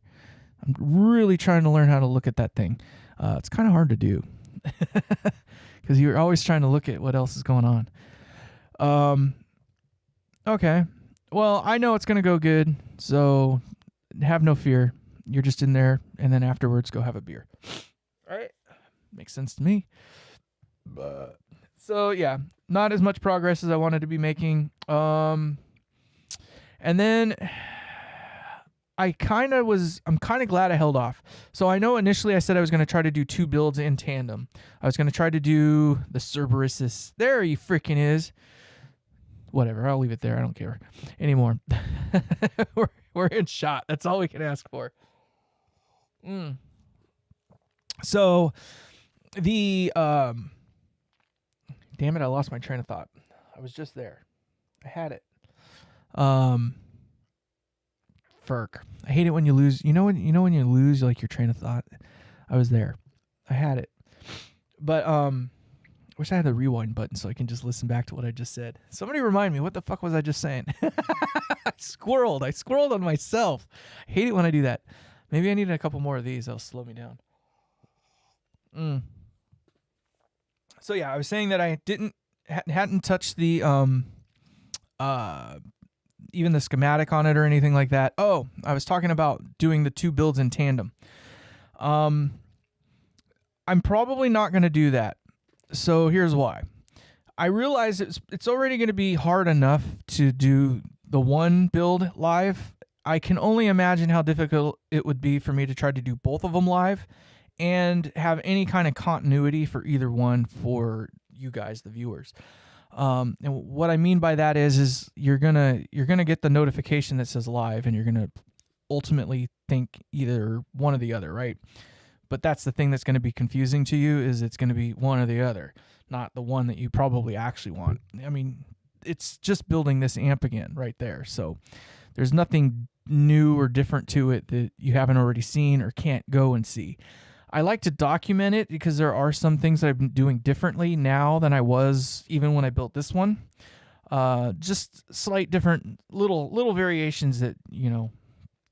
I'm really trying to learn how to look at that thing. It's kind of hard to do because you're always trying to look at what else is going on. Okay. Well, I know it's going to go good, so have no fear. You're just in there, and then afterwards go have a beer. All right. Makes sense to me. So, yeah, not as much progress as I wanted to be making. And then I'm kind of glad I held off. So I know initially I said I was going to try to do 2 builds in tandem. I was going to try to do the Cerberus. There he freaking is. Whatever, I'll leave it there. I don't care anymore. we're in shot. That's all we can ask for. So the damn it, I lost my train of thought. I was just there. I had it. Ferk. I hate it when you lose. You know when you lose like your train of thought. I was there. I had it. But wish I had the rewind button so I can just listen back to what I just said. Somebody remind me, what the fuck was I just saying? I squirreled on myself. I hate it when I do that. Maybe I need a couple more of these. That'll slow me down. So yeah, I was saying that I hadn't touched the even the schematic on it or anything like that. Oh, I was talking about doing the 2 builds in tandem. I'm probably not going to do that. So here's why. I realize it's already going to be hard enough to do the 1 build live. I can only imagine how difficult it would be for me to try to do both of them live and have any kind of continuity for either one for you guys, the viewers. And what I mean by that is you're gonna get the notification that says live, and you're gonna ultimately think either one or the other, right? But that's the thing that's going to be confusing to you, is it's going to be one or the other, not the one that you probably actually want. I mean, it's just building this amp again right there. So there's nothing new or different to it that you haven't already seen or can't go and see. I like to document it because there are some things that I've been doing differently now than I was even when I built this one. Just slight different little variations that, you know,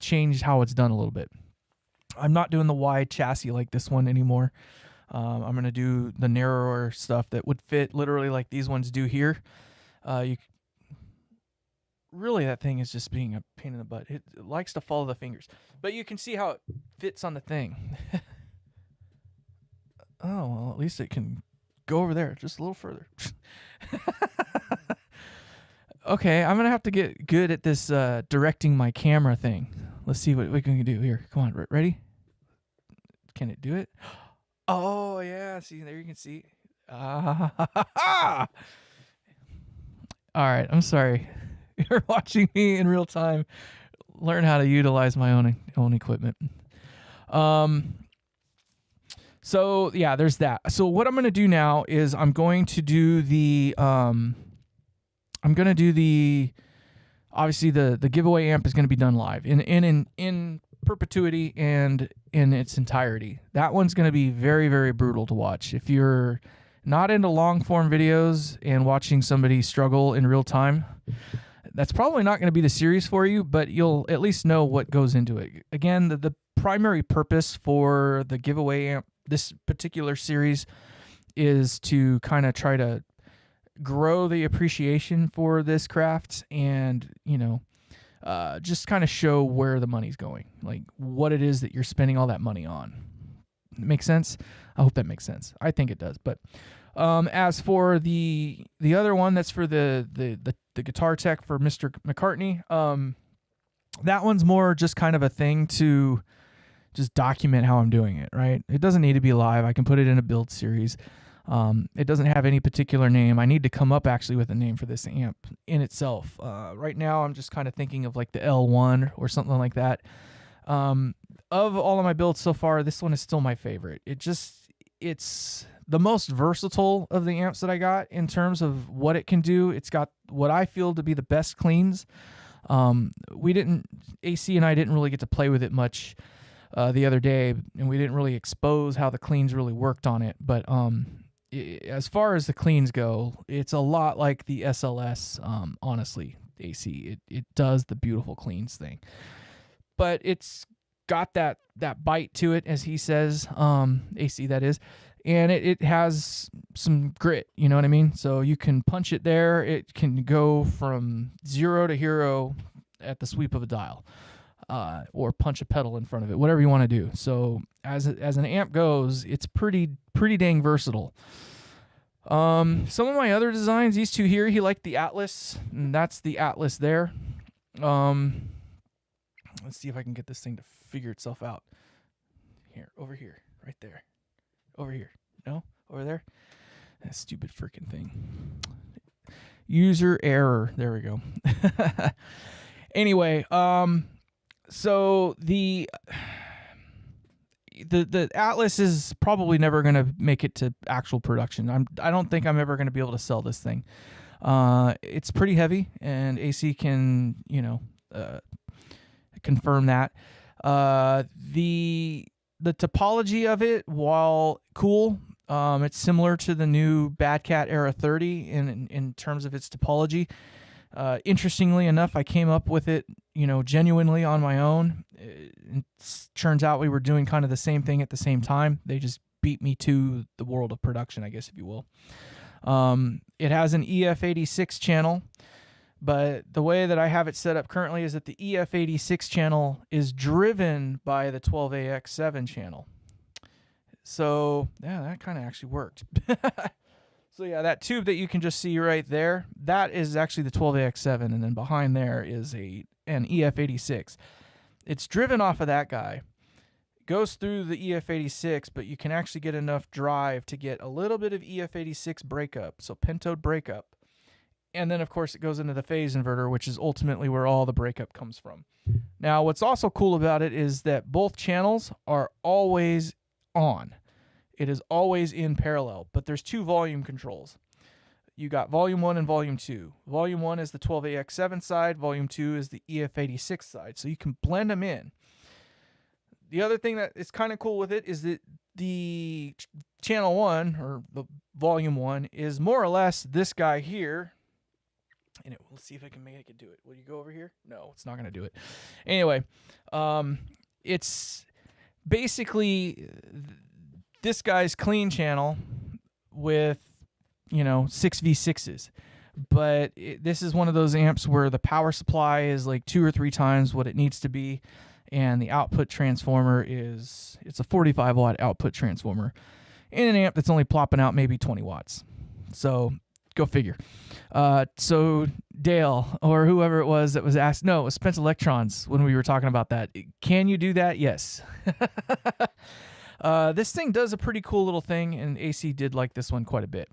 changed how it's done a little bit. I'm not doing the wide chassis like this one anymore. I'm going to do the narrower stuff that would fit literally like these ones do here. Really, that thing is just being a pain in the butt. It likes to follow the fingers. But you can see how it fits on the thing. Oh, well, at least it can go over there just a little further. Okay, I'm going to have to get good at this directing my camera thing. Let's see what we can do here. Come on, ready? Can it do it? Oh, yeah. See, there you can see. All right, I'm sorry. You're watching me in real time learn how to utilize my own equipment. So, yeah, there's that. So what I'm going to do now is I'm going to do the obviously the giveaway amp is going to be done live in perpetuity and in its entirety. That one's going to be very, very brutal to watch. If you're not into long form videos and watching somebody struggle in real time, that's probably not going to be the series for you, but you'll at least know what goes into it. Again, the primary purpose for the giveaway amp, this particular series, is to kind of try to grow the appreciation for this craft and, you know, just kind of show where the money's going, like what it is that you're spending all that money on. Make sense? I hope that makes sense. I think it does. But as for the other one, that's for the guitar tech for Mr. McCartney. That one's more just kind of a thing to just document how I'm doing it, right? It doesn't need to be live. I can put it in a build series. It doesn't have any particular name. I need to come up actually with a name for this amp in itself. Right now, I'm just kind of thinking of like the L1 or something like that. Of all of my builds so far, this one is still my favorite. It's the most versatile of the amps that I got in terms of what it can do. It's got what I feel to be the best cleans. AC and I didn't really get to play with it much the other day, and we didn't really expose how the cleans really worked on it. But as far as the cleans go, it's a lot like the SLS, honestly, AC. It does the beautiful cleans thing. But it's got that bite to it, as he says, AC that is, and it has some grit, you know what I mean? So you can punch it there. It can go from 0 to hero at the sweep of a dial, or punch a pedal in front of it, whatever you want to do. So as an amp goes, it's pretty dang versatile. Some of my other designs, these two here, he liked the Atlas, and that's the Atlas there. Let's see if I can get this thing to figure itself out. Here, over here, right there. Over here. No? Over there? That stupid freaking thing. User error. There we go. Anyway, so the Atlas is probably never going to make it to actual production. I don't think I'm ever going to be able to sell this thing. It's pretty heavy, and AC can, confirm that. The topology of it, while cool, it's similar to the new Bad Cat Era 30 in terms of its topology. Interestingly enough, I came up with it, genuinely on my own. It turns out we were doing kind of the same thing at the same time. They just beat me to the world of production, I guess, if you will. It has an EF86 channel, but the way that I have it set up currently is that the EF86 channel is driven by the 12AX7 channel. So, yeah, that kind of actually worked. So, yeah, that tube that you can just see right there, that is actually the 12AX7, and then behind there is an EF86. It's driven off of that guy. Goes through the EF86, but you can actually get enough drive to get a little bit of EF86 breakup, so pentode breakup. And then, of course, it goes into the phase inverter, which is ultimately where all the breakup comes from. Now, what's also cool about it is that both channels are always on. It is always in parallel, but there's two volume controls. You got volume 1 and volume 2. Volume 1 is the 12AX7 side. Volume 2 is the EF86 side, so you can blend them in. The other thing that is kind of cool with it is that the channel 1, or the volume 1, is more or less this guy here. And we'll see if I can make it do it. Will you go over here? No, it's not going to do it. Anyway, it's basically this guy's clean channel with, 6v6s. But this is one of those amps where the power supply is like 2 or 3 times what it needs to be. And the output transformer it's a 45 watt output transformer in an amp that's only plopping out maybe 20 watts. So go figure. So Dale, or whoever it was that was asked, no, it was Spence Electrons when we were talking about that. Can you do that? Yes. This thing does a pretty cool little thing, and AC did like this one quite a bit.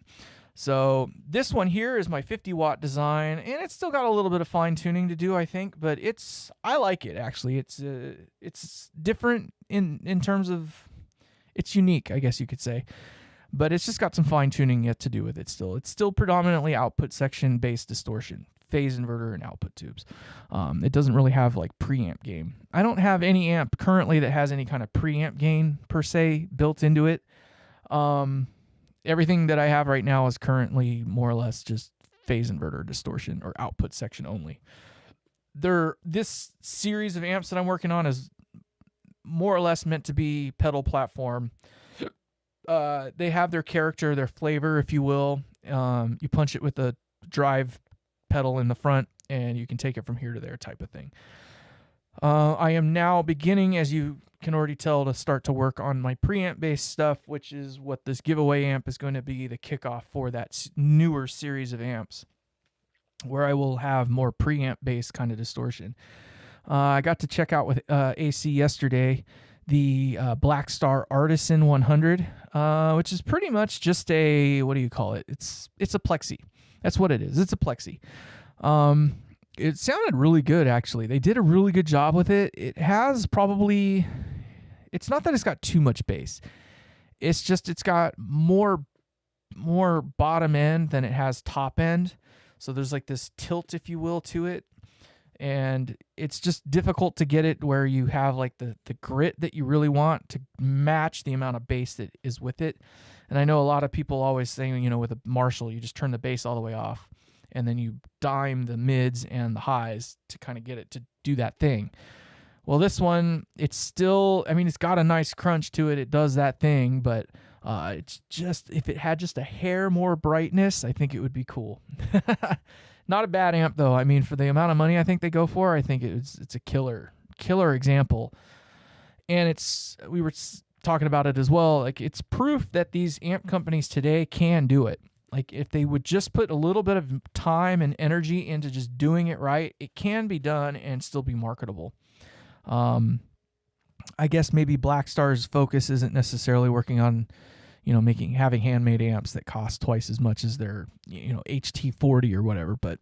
So this one here is my 50 watt design, and it's still got a little bit of fine tuning to do, I think, but I like it actually. It's different in terms of, it's unique, I guess you could say. But it's just got some fine tuning yet to do with it still. It's still predominantly output section based distortion, phase inverter and output tubes. It doesn't really have like preamp gain. I don't have any amp currently that has any kind of preamp gain per se built into it. Everything that I have right now is currently more or less just phase inverter distortion or output section only. This series of amps that I'm working on is more or less meant to be pedal platform. They have their character, their flavor, if you will. You punch it with a drive pedal in the front, and you can take it from here to there type of thing. I am now beginning, as you can already tell, to start to work on my preamp-based stuff, which is what this giveaway amp is going to be the kickoff for that newer series of amps, where I will have more preamp-based kind of distortion. I got to check out with AC yesterday the Black Star Artisan 100, which is pretty much just a, what do you call it? It's a plexi. That's what it is. It's a plexi. It sounded really good, actually. They did a really good job with it. It has probably, it's not that it's got too much bass. It's just it's got more bottom end than it has top end. So there's like this tilt, if you will, to it. And it's just difficult to get it where you have like the grit that you really want to match the amount of bass that is with it. And I know a lot of people always say, with a Marshall, you just turn the bass all the way off and then you dime the mids and the highs to kind of get it to do that thing. Well, this one, it's still, it's got a nice crunch to it. It does that thing, but it's just, if it had just a hair more brightness, I think it would be cool. Not a bad amp though. For the amount of money I think they go for, I think it's a killer example. And we were talking about it as well. Like, it's proof that these amp companies today can do it. Like, if they would just put a little bit of time and energy into just doing it right, it can be done and still be marketable. I guess maybe Black Star's focus isn't necessarily working on, having handmade amps that cost twice as much as their, HT40 or whatever. But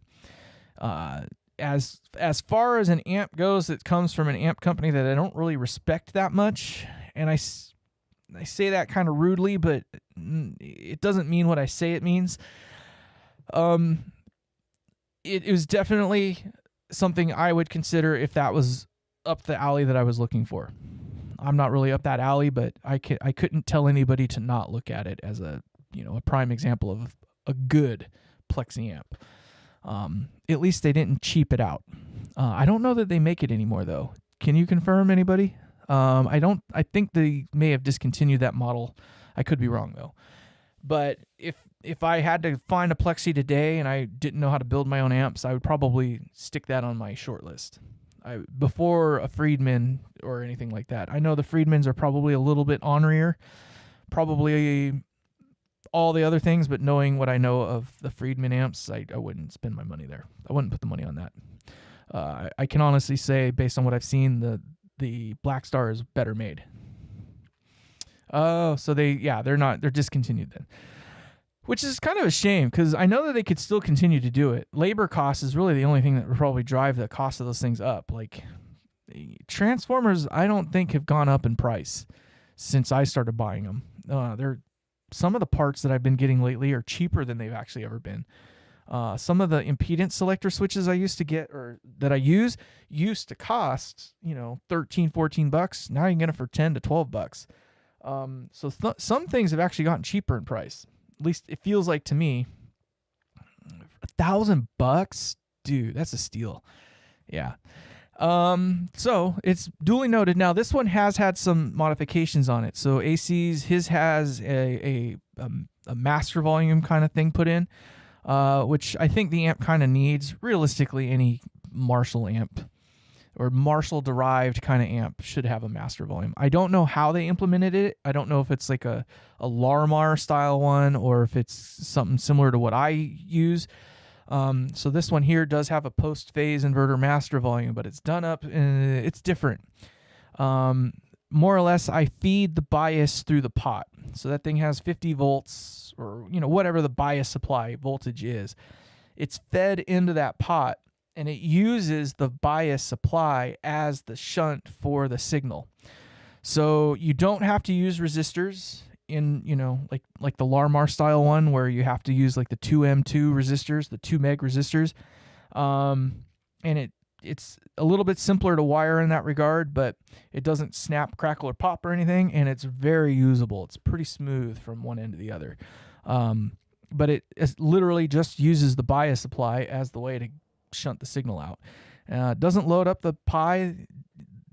as far as an amp goes that comes from an amp company that I don't really respect that much, and I say that kind of rudely, but it doesn't mean what I say it means. It was definitely something I would consider if that was up the alley that I was looking for. I'm not really up that alley, but I couldn't tell anybody to not look at it as a prime example of a good plexi amp. At least they didn't cheap it out. I don't know that they make it anymore though. Can you confirm, anybody? I think they may have discontinued that model. I could be wrong though. But if I had to find a plexi today and I didn't know how to build my own amps, I would probably stick that on my short list. Before a Friedman or anything like that. I know the Friedmans are probably a little bit ornerier, probably all the other things, but knowing what I know of the Friedman amps, I wouldn't spend my money there. I wouldn't put the money on that. I can honestly say, based on what I've seen, the Black Star is better made. Oh, so they're discontinued then. Which is kind of a shame, because I know that they could still continue to do it. Labor cost is really the only thing that would probably drive the cost of those things up. Like, transformers, I don't think have gone up in price since I started buying them. Some of the parts that I've been getting lately are cheaper than they've actually ever been. Some of the impedance selector switches I used to get, or that I used to cost, $13, $14. Now you can get them for $10 to $12. So some things have actually gotten cheaper in price. At least it feels like to me. $1,000, dude, that's a steal. Yeah. So it's duly noted. Now this one has had some modifications on it. So his has a master volume kind of thing put in, which I think the amp kind of needs. Realistically, any Marshall amp or Marshall-derived kind of amp should have a master volume. I don't know how they implemented it. I don't know if it's like a Larmar style one or if it's something similar to what I use. So this one here does have a post-phase inverter master volume, but it's done up, it's different. More or less, I feed the bias through the pot. So that thing has 50 volts or whatever the bias supply voltage is. It's fed into that pot, and it uses the bias supply as the shunt for the signal. So you don't have to use resistors in, like the Larmar style one where you have to use like the 2M2 resistors, the 2 meg resistors. And it's a little bit simpler to wire in that regard, but it doesn't snap, crackle, or pop or anything, and it's very usable. It's pretty smooth from one end to the other. But it literally just uses the bias supply as the way to shunt the signal out. It doesn't load up the Pi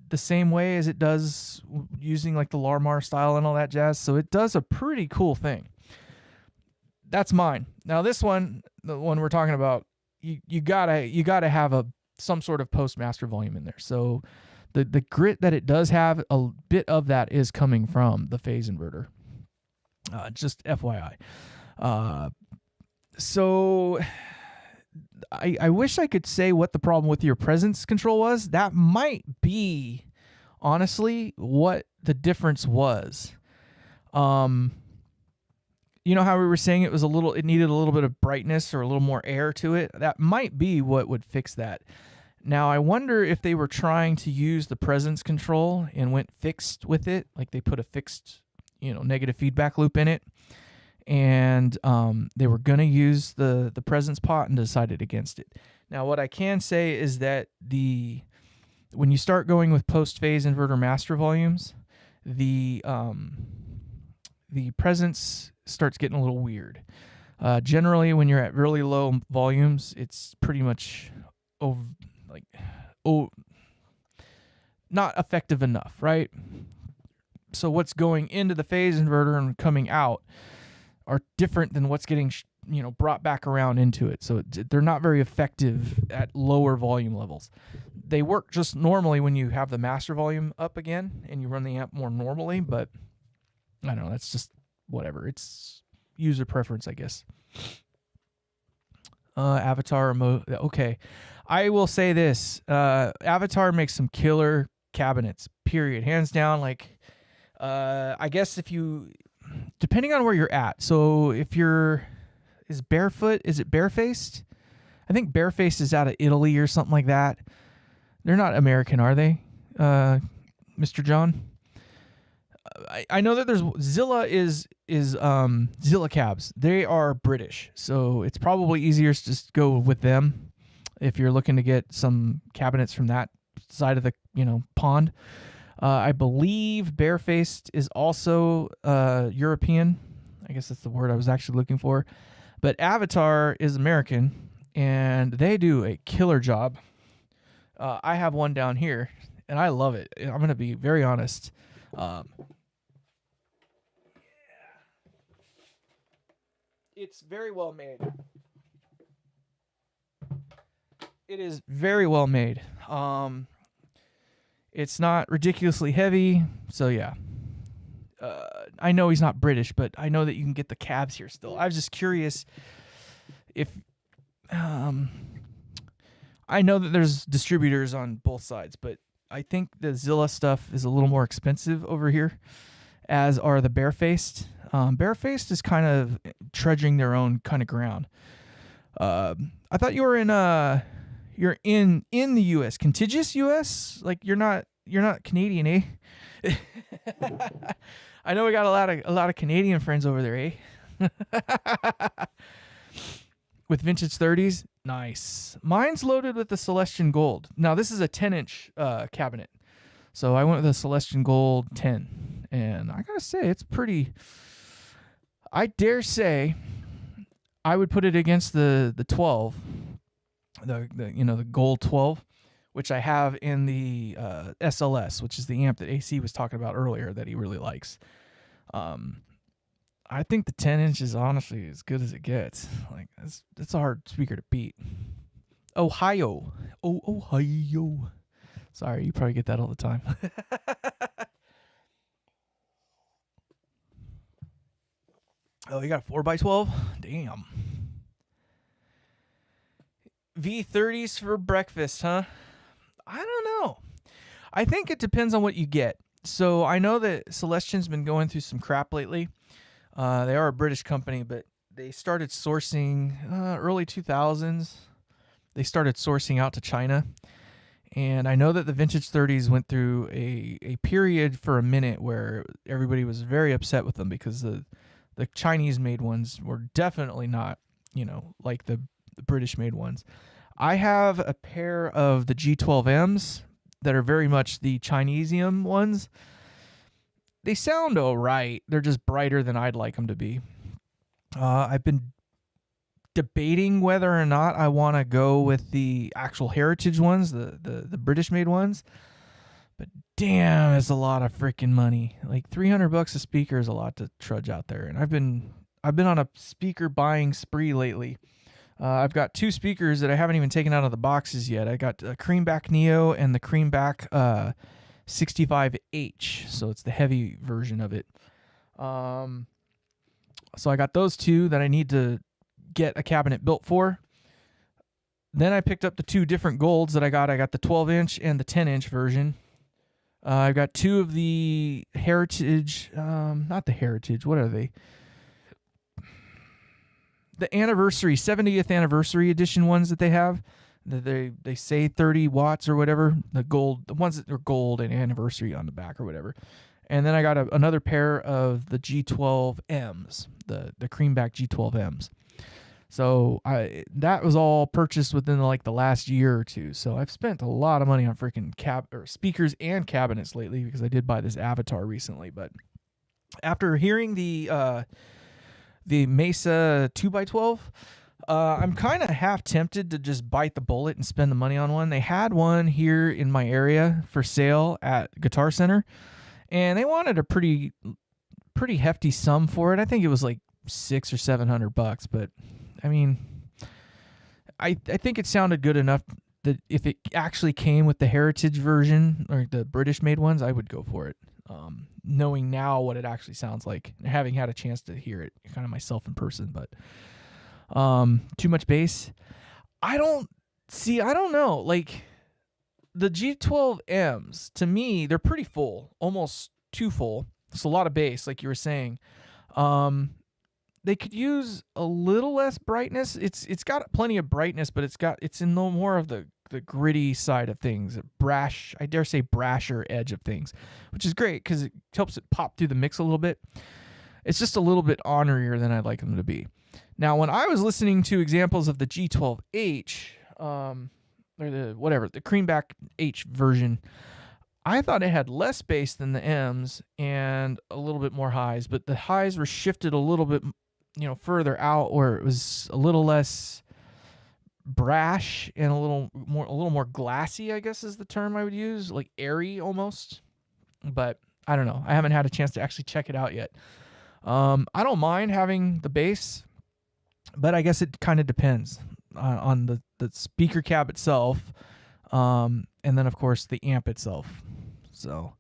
the same way as it does using like the Larmar style and all that jazz. So it does a pretty cool thing. That's mine. Now this one, the one we're talking about, you gotta have some sort of post master volume in there. So the grit that it does have, a bit of that is coming from the phase inverter. Just FYI. So I wish I could say what the problem with your presence control was. That might be, honestly, what the difference was. You know how we were saying it needed a little bit of brightness or a little more air to it? That might be what would fix that. Now, I wonder if they were trying to use the presence control and went fixed with it, like they put a fixed, negative feedback loop in it. And they were going to use the presence pot and decided against it. Now, what I can say is that when you start going with post-phase inverter master volumes, the presence starts getting a little weird. Generally, when you're at really low volumes, it's pretty much not effective enough, right? So what's going into the phase inverter and coming out are different than what's getting brought back around into it. So they're not very effective at lower volume levels. They work just normally when you have the master volume up again and you run the amp more normally, but I don't know, that's just whatever. It's user preference, I guess. Avatar mode. Okay. I will say this. Avatar makes some killer cabinets, period. Hands down. Like, I guess depending on where you're at. So if is it barefaced? I think barefaced is out of Italy or something like that. They're not American, are they, Mr. John? I know that there's Zilla is Zilla Cabs. They are British, so it's probably easier to just go with them if you're looking to get some cabinets from that side of the pond. I believe Barefaced is also European. I guess that's the word I was actually looking for. But Avatar is American, and they do a killer job. I have one down here, and I love it. I'm going to be very honest. It's very well made. It is very well made. It's not ridiculously heavy, so yeah. I know he's not British, but I know that you can get the cabs here still. I was just curious if... I know that there's distributors on both sides, but I think the Zilla stuff is a little more expensive over here, as are the Barefaced. Barefaced is kind of trudging their own kind of ground. I thought you were you're in the U.S., contiguous U.S. Like you're not Canadian, eh? I know we got a lot of Canadian friends over there, eh? With vintage 30s, nice. Mine's loaded with the Celestian Gold. Now this is a 10-inch cabinet, so I went with a Celestian Gold 10, and I gotta say it's pretty. I dare say, I would put it against the 12, the Gold 12, which I have in the SLS, which is the amp that AC was talking about earlier that he really likes. I think the 10-inch is honestly as good as it gets. Like it's a hard speaker to beat. Ohio. Sorry, you probably get that all the time. Oh, you got a 4x12? Damn. V30s for breakfast, huh? I don't know. I think it depends on what you get. So I know that Celestian's been going through some crap lately. They are a British company, but they started sourcing early 2000s. They started sourcing out to China. And I know that the vintage 30s went through a period for a minute where everybody was very upset with them because the Chinese made ones were definitely not, like the British made ones. I have a pair of the G12Ms that are very much the Chinesium ones. They sound all right. They're just brighter than I'd like them to be. I've been debating whether or not I want to go with the actual heritage ones, the British made ones. But damn, it's a lot of freaking money. Like $300 a speaker is a lot to trudge out there. And I've been on a speaker buying spree lately. I've got two speakers that I haven't even taken out of the boxes yet. I got a Creamback Neo and the Creamback 65H. So it's the heavy version of it. So I got those two that I need to get a cabinet built for. Then I picked up the two different golds that I got. I got the 12-inch and the 10-inch version. I've got two of the Heritage, not the Heritage, what are they? The anniversary, 70th anniversary edition ones that they have. They say 30 watts or whatever. The ones that are gold and anniversary on the back or whatever. And then I got another pair of the G12Ms, the creamback G12Ms. So that was all purchased within like the last year or two. So I've spent a lot of money on freaking speakers and cabinets lately because I did buy this Avatar recently. But after hearing the Mesa 2x12, I'm kind of half tempted to just bite the bullet and spend the money on one. They had one here in my area for sale at Guitar Center, and they wanted a pretty hefty sum for it. I think it was like $600 or $700, but I mean, I think it sounded good enough that if it actually came with the Heritage version or the British made ones, I would go for it. Knowing now what it actually sounds like, having had a chance to hear it kind of myself in person, but too much bass. I don't know. Like the G12Ms, to me, they're pretty full, almost too full. It's a lot of bass, like you were saying. They could use a little less brightness. It's got plenty of brightness, but it's in no more of the gritty side of things, brash, I dare say brasher edge of things, which is great because it helps it pop through the mix a little bit. It's just a little bit honorier than I'd like them to be. Now, when I was listening to examples of the G12H, or the Creamback H version, I thought it had less bass than the M's and a little bit more highs, but the highs were shifted a little bit, further out where it was a little less brash and a little more glassy, I guess is the term I would use, like airy almost. But I don't know. I haven't had a chance to actually check it out yet. I don't mind having the bass, but I guess it kind of depends on the speaker cab itself, and then of course the amp itself. So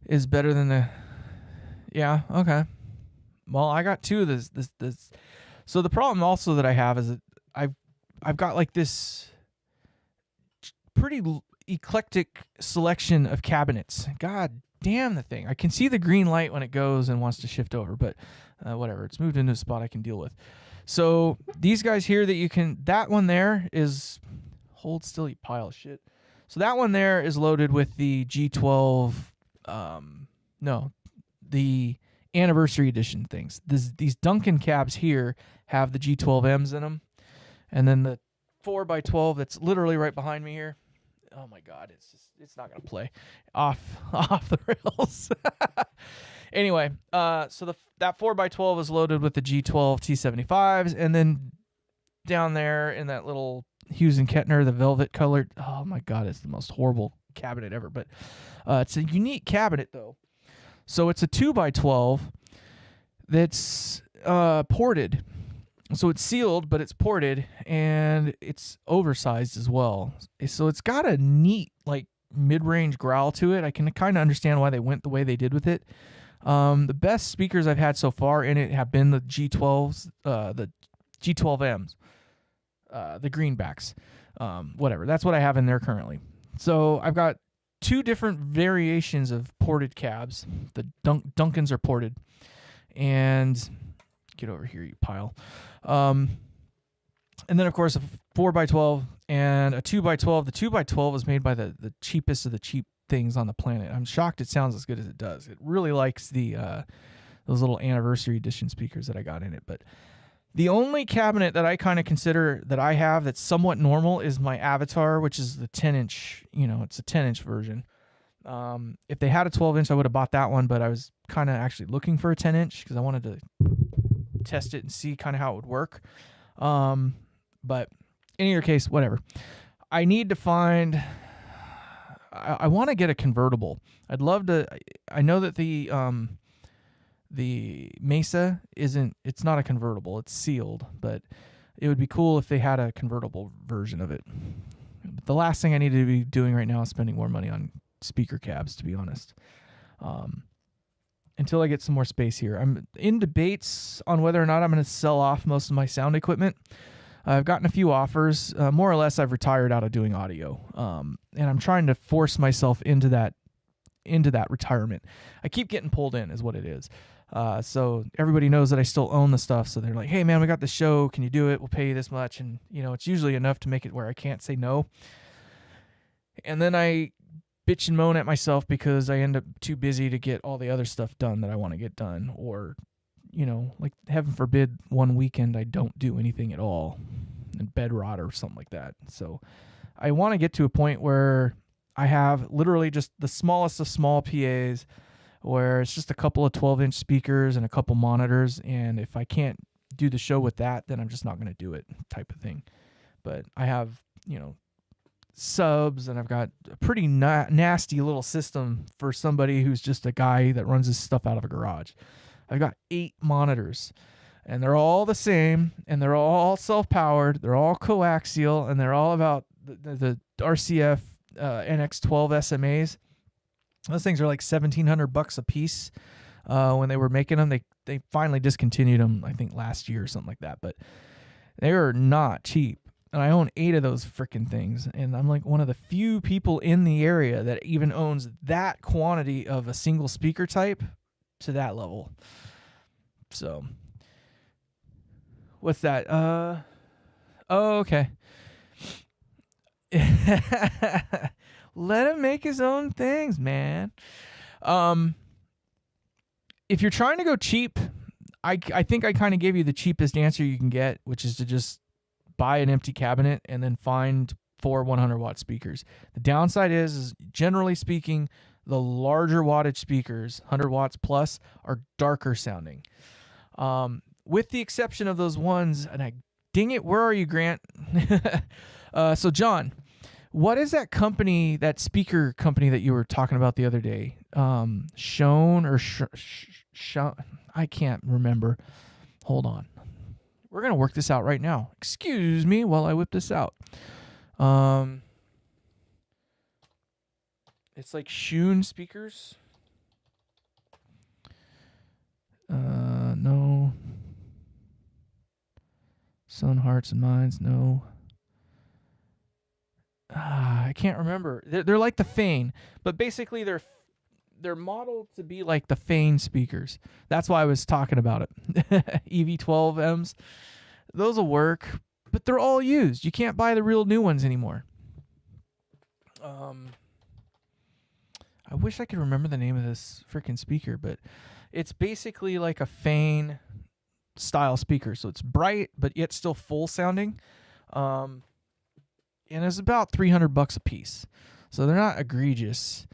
is better than okay. Well, I got two of this. So the problem also that I have is that I've got like this pretty eclectic selection of cabinets. God damn the thing. I can see the green light when it goes and wants to shift over, but whatever. It's moved into a spot I can deal with. So these guys here that one there is, hold still, you pile of shit. So that one there is loaded with the G12, the anniversary edition things. These Duncan cabs here have the G12Ms in them. And then the 4x12 that's literally right behind me here. Oh my God, it's not gonna play off the rails. Anyway, so that 4x12 is loaded with the G12 T75s, and then down there in that little Hughes and Kettner, the velvet colored. Oh my God, it's the most horrible cabinet ever. But it's a unique cabinet though. So it's a 2x12 that's ported. So it's sealed, but it's ported, and it's oversized as well. So it's got a neat, like, mid-range growl to it. I can kind of understand why they went the way they did with it. The best speakers I've had so far in it have been the G12s, the G12Ms, the greenbacks, whatever. That's what I have in there currently. So I've got two different variations of ported cabs. The Duncans are ported, and get over here, you pile. And then, of course, a 4x12 and a 2x12. The 2x12 was made by the cheapest of the cheap things on the planet. I'm shocked it sounds as good as it does. It really likes the those little anniversary edition speakers that I got in it. But the only cabinet that I kind of consider that I have that's somewhat normal is my Avatar, which is the 10-inch. It's a 10-inch version. If they had a 12-inch, I would have bought that one, but I was kind of actually looking for a 10-inch because I wanted to test it and see kind of how it would work. But in either case, whatever. I need to find. I want to get a convertible. I'd love to. I know that the Mesa isn't. It's not a convertible. It's sealed, but it would be cool if they had a convertible version of it. But the last thing I need to be doing right now is spending more money on speaker cabs, to be honest. Until I get some more space here. I'm in debates on whether or not I'm going to sell off most of my sound equipment. I've gotten a few offers. More or less, I've retired out of doing audio, and I'm trying to force myself into that retirement. I keep getting pulled in, is what it is. So everybody knows that I still own the stuff. So they're like, "Hey, man, we got this show. Can you do it? We'll pay you this much." And it's usually enough to make it where I can't say no. And then I bitch and moan at myself because I end up too busy to get all the other stuff done that I want to get done, or like heaven forbid one weekend I don't do anything at all and bed rot or something like that. So I want to get to a point where I have literally just the smallest of small PAs where it's just a couple of 12-inch speakers and a couple monitors, and if I can't do the show with that, then I'm just not going to do it, type of thing. But I have, subs, and I've got a pretty nasty little system for somebody who's just a guy that runs his stuff out of a garage. I've got 8 monitors, and they're all the same, and they're all self-powered, they're all coaxial, and they're all about the RCF NX12 SMAs. Those things are like $1,700 a piece. When they were making them, they finally discontinued them, I think last year or something like that, but they are not cheap. And I own 8 of those freaking things, and I'm like one of the few people in the area that even owns that quantity of a single speaker type to that level. So, what's that? Oh, okay. Let him make his own things, man. If you're trying to go cheap, I think I kind of gave you the cheapest answer you can get, which is to just buy an empty cabinet and then find 4 100-watt speakers. The downside is generally speaking, the larger wattage speakers, 100 watts plus, are darker sounding. With the exception of those ones, and dang it, where are you, Grant? So, John, what is that company, that speaker company that you were talking about the other day? Shone or Shone? I can't remember. Hold on. We're going to work this out right now. Excuse me while I whip this out. It's like Shune speakers. No. Sun, Hearts, and Minds, no. I can't remember. They're like the Fane, but basically they're modeled to be like the Fane speakers. That's why I was talking about it. EV12Ms. Those will work, but they're all used. You can't buy the real new ones anymore. I wish I could remember the name of this freaking speaker, but it's basically like a Fane style speaker. So it's bright, but yet still full sounding. And it's about $300 a piece. So they're not egregious.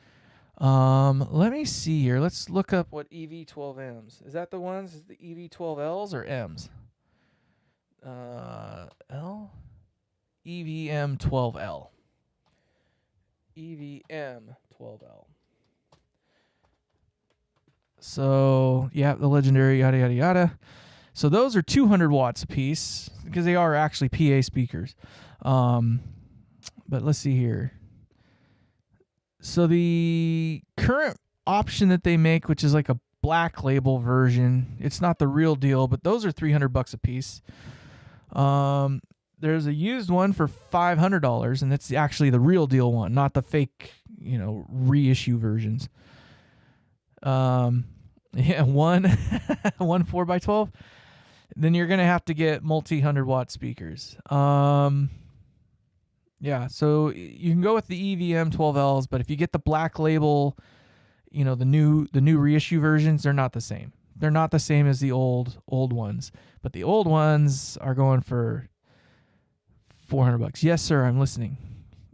Let me see here. Let's look up what EV12Ms. Is that the ones? Is the EV12Ls or Ms? L? EVM12L. EVM12L. So, yeah, the legendary yada, yada, yada. So those are 200 watts a piece because they are actually PA speakers. But let's see here. So the current option that they make, which is like a black label version, it's not the real deal, but those are $300 a piece. There's a used one for $500, and it's actually the real deal one, not the fake, reissue versions. Yeah, one 4x12. Then you're gonna have to get multi 100-watt speakers. Yeah, so you can go with the EVM12Ls, but if you get the black label, the new reissue versions, they're not the same. They're not the same as the old ones, but the old ones are going for $400. Yes, sir, I'm listening.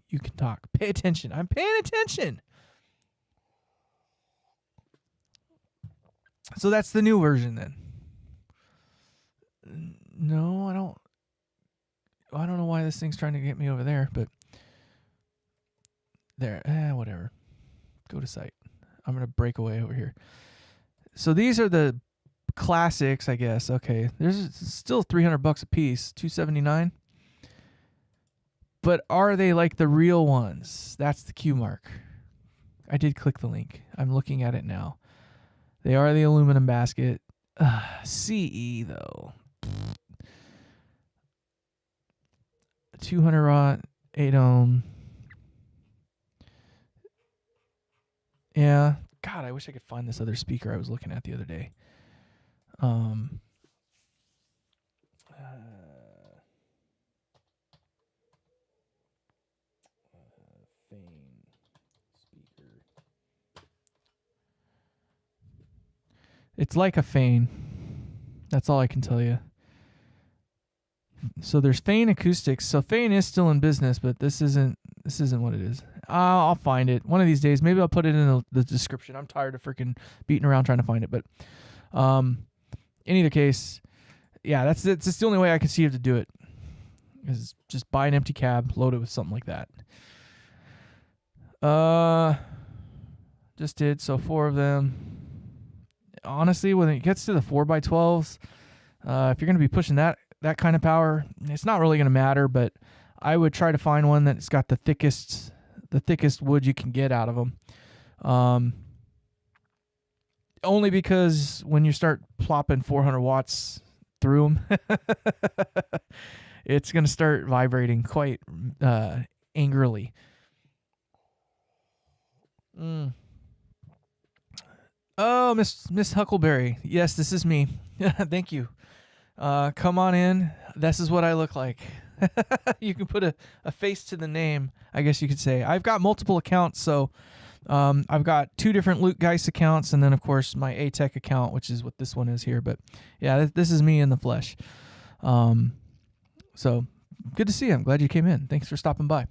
You can talk. Pay attention. I'm paying attention. So that's the new version then. No, I don't know why this thing's trying to get me over there, but there, whatever. Go to site. I'm going to break away over here. So these are the classics, I guess. Okay, there's still $300 a piece, $279. But are they like the real ones? That's the Q mark. I did click the link. I'm looking at it now. They are the aluminum basket. CE though. 200 watt, 8 ohm. Yeah. God, I wish I could find this other speaker I was looking at the other day. Fane It's like a Fane. That's all I can tell you. So there's Fane Acoustics. So Fane is still in business, but this isn't what it is. I'll find it one of these days. Maybe I'll put it in the description. I'm tired of freaking beating around trying to find it, but in either case, yeah, that's the only way I can see to do it. Is just buy an empty cab, load it with something like that. Just did, so 4 of them. Honestly, when it gets to the 4x12s, if you're going to be pushing that kind of power, it's not really going to matter, but I would try to find one that's got the thickest wood you can get out of them. Only because when you start plopping 400 watts through them, it's going to start vibrating quite angrily. Oh, Miss Huckleberry. Yes, this is me. Thank you. Come on in. This is what I look like. You can put a face to the name, I guess you could say. I've got multiple accounts, so I've got 2 different Luke Geist accounts, and then, of course, my A-Tech account, which is what this one is here. But, yeah, this is me in the flesh. So, good to see you. I'm glad you came in. Thanks for stopping by.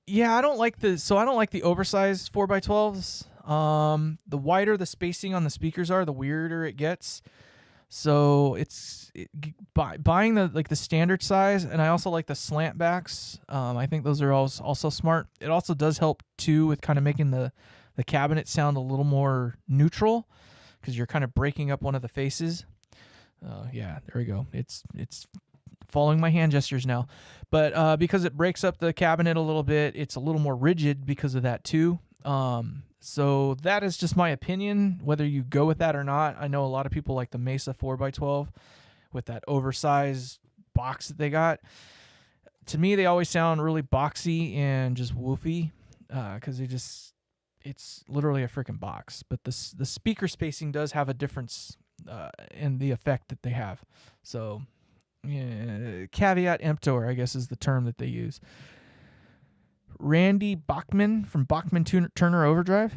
Yeah, I don't like the oversized 4x12s. The wider the spacing on the speakers are, the weirder it gets. So buying the standard size, and I also like the slant backs. I think those are also smart. It also does help too with kind of making the cabinet sound a little more neutral, because you're kind of breaking up one of the faces. Yeah, there we go. It's following my hand gestures now, but because it breaks up the cabinet a little bit, it's a little more rigid because of that too. So that is just my opinion, whether you go with that or not. I know a lot of people like the Mesa 4x12 with that oversized box that they got. To me, they always sound really boxy and just woofy, because it's literally a freaking box. But the speaker spacing does have a difference in the effect that they have. So, yeah, caveat emptor, I guess, is the term that they use. Randy Bachman from Bachman Turner Overdrive.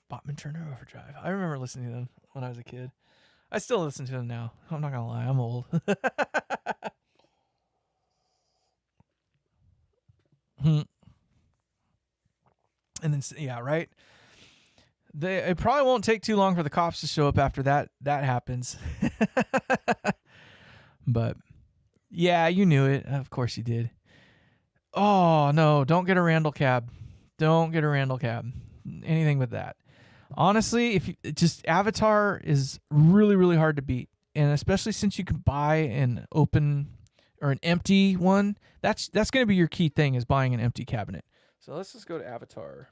Bachman Turner Overdrive. I remember listening to them when I was a kid. I still listen to them now. I'm not going to lie. I'm old. And then, yeah, right? It probably won't take too long for the cops to show up after that happens. But yeah, you knew it. Of course you did. Oh, no, don't get a Randall cab. Don't get a Randall cab. Anything but that. Honestly, Avatar is really, really hard to beat. And especially since you can buy an open or an empty one, that's going to be your key thing, is buying an empty cabinet. So let's just go to Avatar.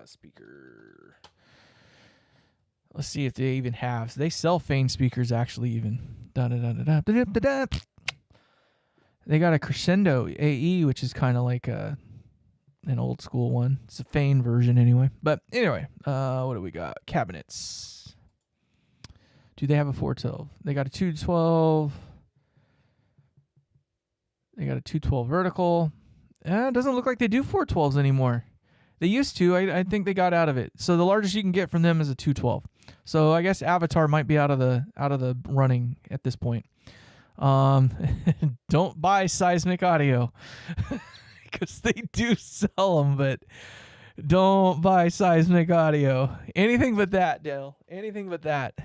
Speaker. Let's see if they even have. They sell Fane speakers, actually, even. They got a Crescendo AE, which is kind of like an old school one. It's a Fane version anyway. But anyway, what do we got? Cabinets. Do they have a 412? They got a 212. They got a 212 vertical. It doesn't look like they do 412s anymore. They used to. I think they got out of it. So the largest you can get from them is a 212. So I guess Avatar might be out of the running at this point. Don't buy Seismic Audio, because they do sell them, but don't buy Seismic Audio. Anything but that, Dale. Anything but that.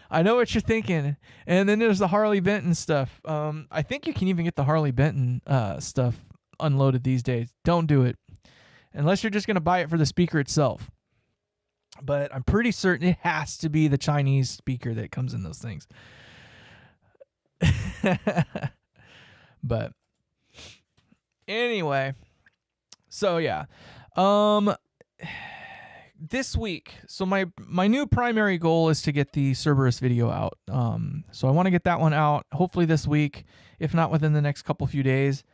I know what you're thinking. And then there's the Harley Benton stuff. I think you can even get the Harley Benton stuff unloaded these days. Don't do it unless you're just going to buy it for the speaker itself. But I'm pretty certain it has to be the Chinese speaker that comes in those things. But anyway, so yeah, this week, so my new primary goal is to get the Cerberus video out. So I want to get that one out hopefully this week, if not within the next few days.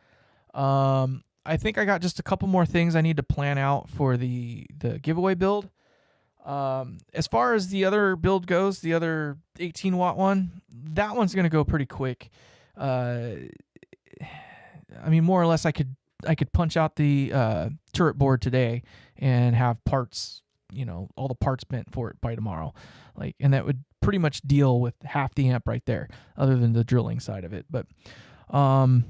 I think I got just a couple more things I need to plan out for the giveaway build. As far as the other build goes, the other 18 watt one, that one's going to go pretty quick. I mean, more or less I could could punch out the turret board today and have parts, all the parts bent for it by tomorrow. And that would pretty much deal with half the amp right there, other than the drilling side of it. But an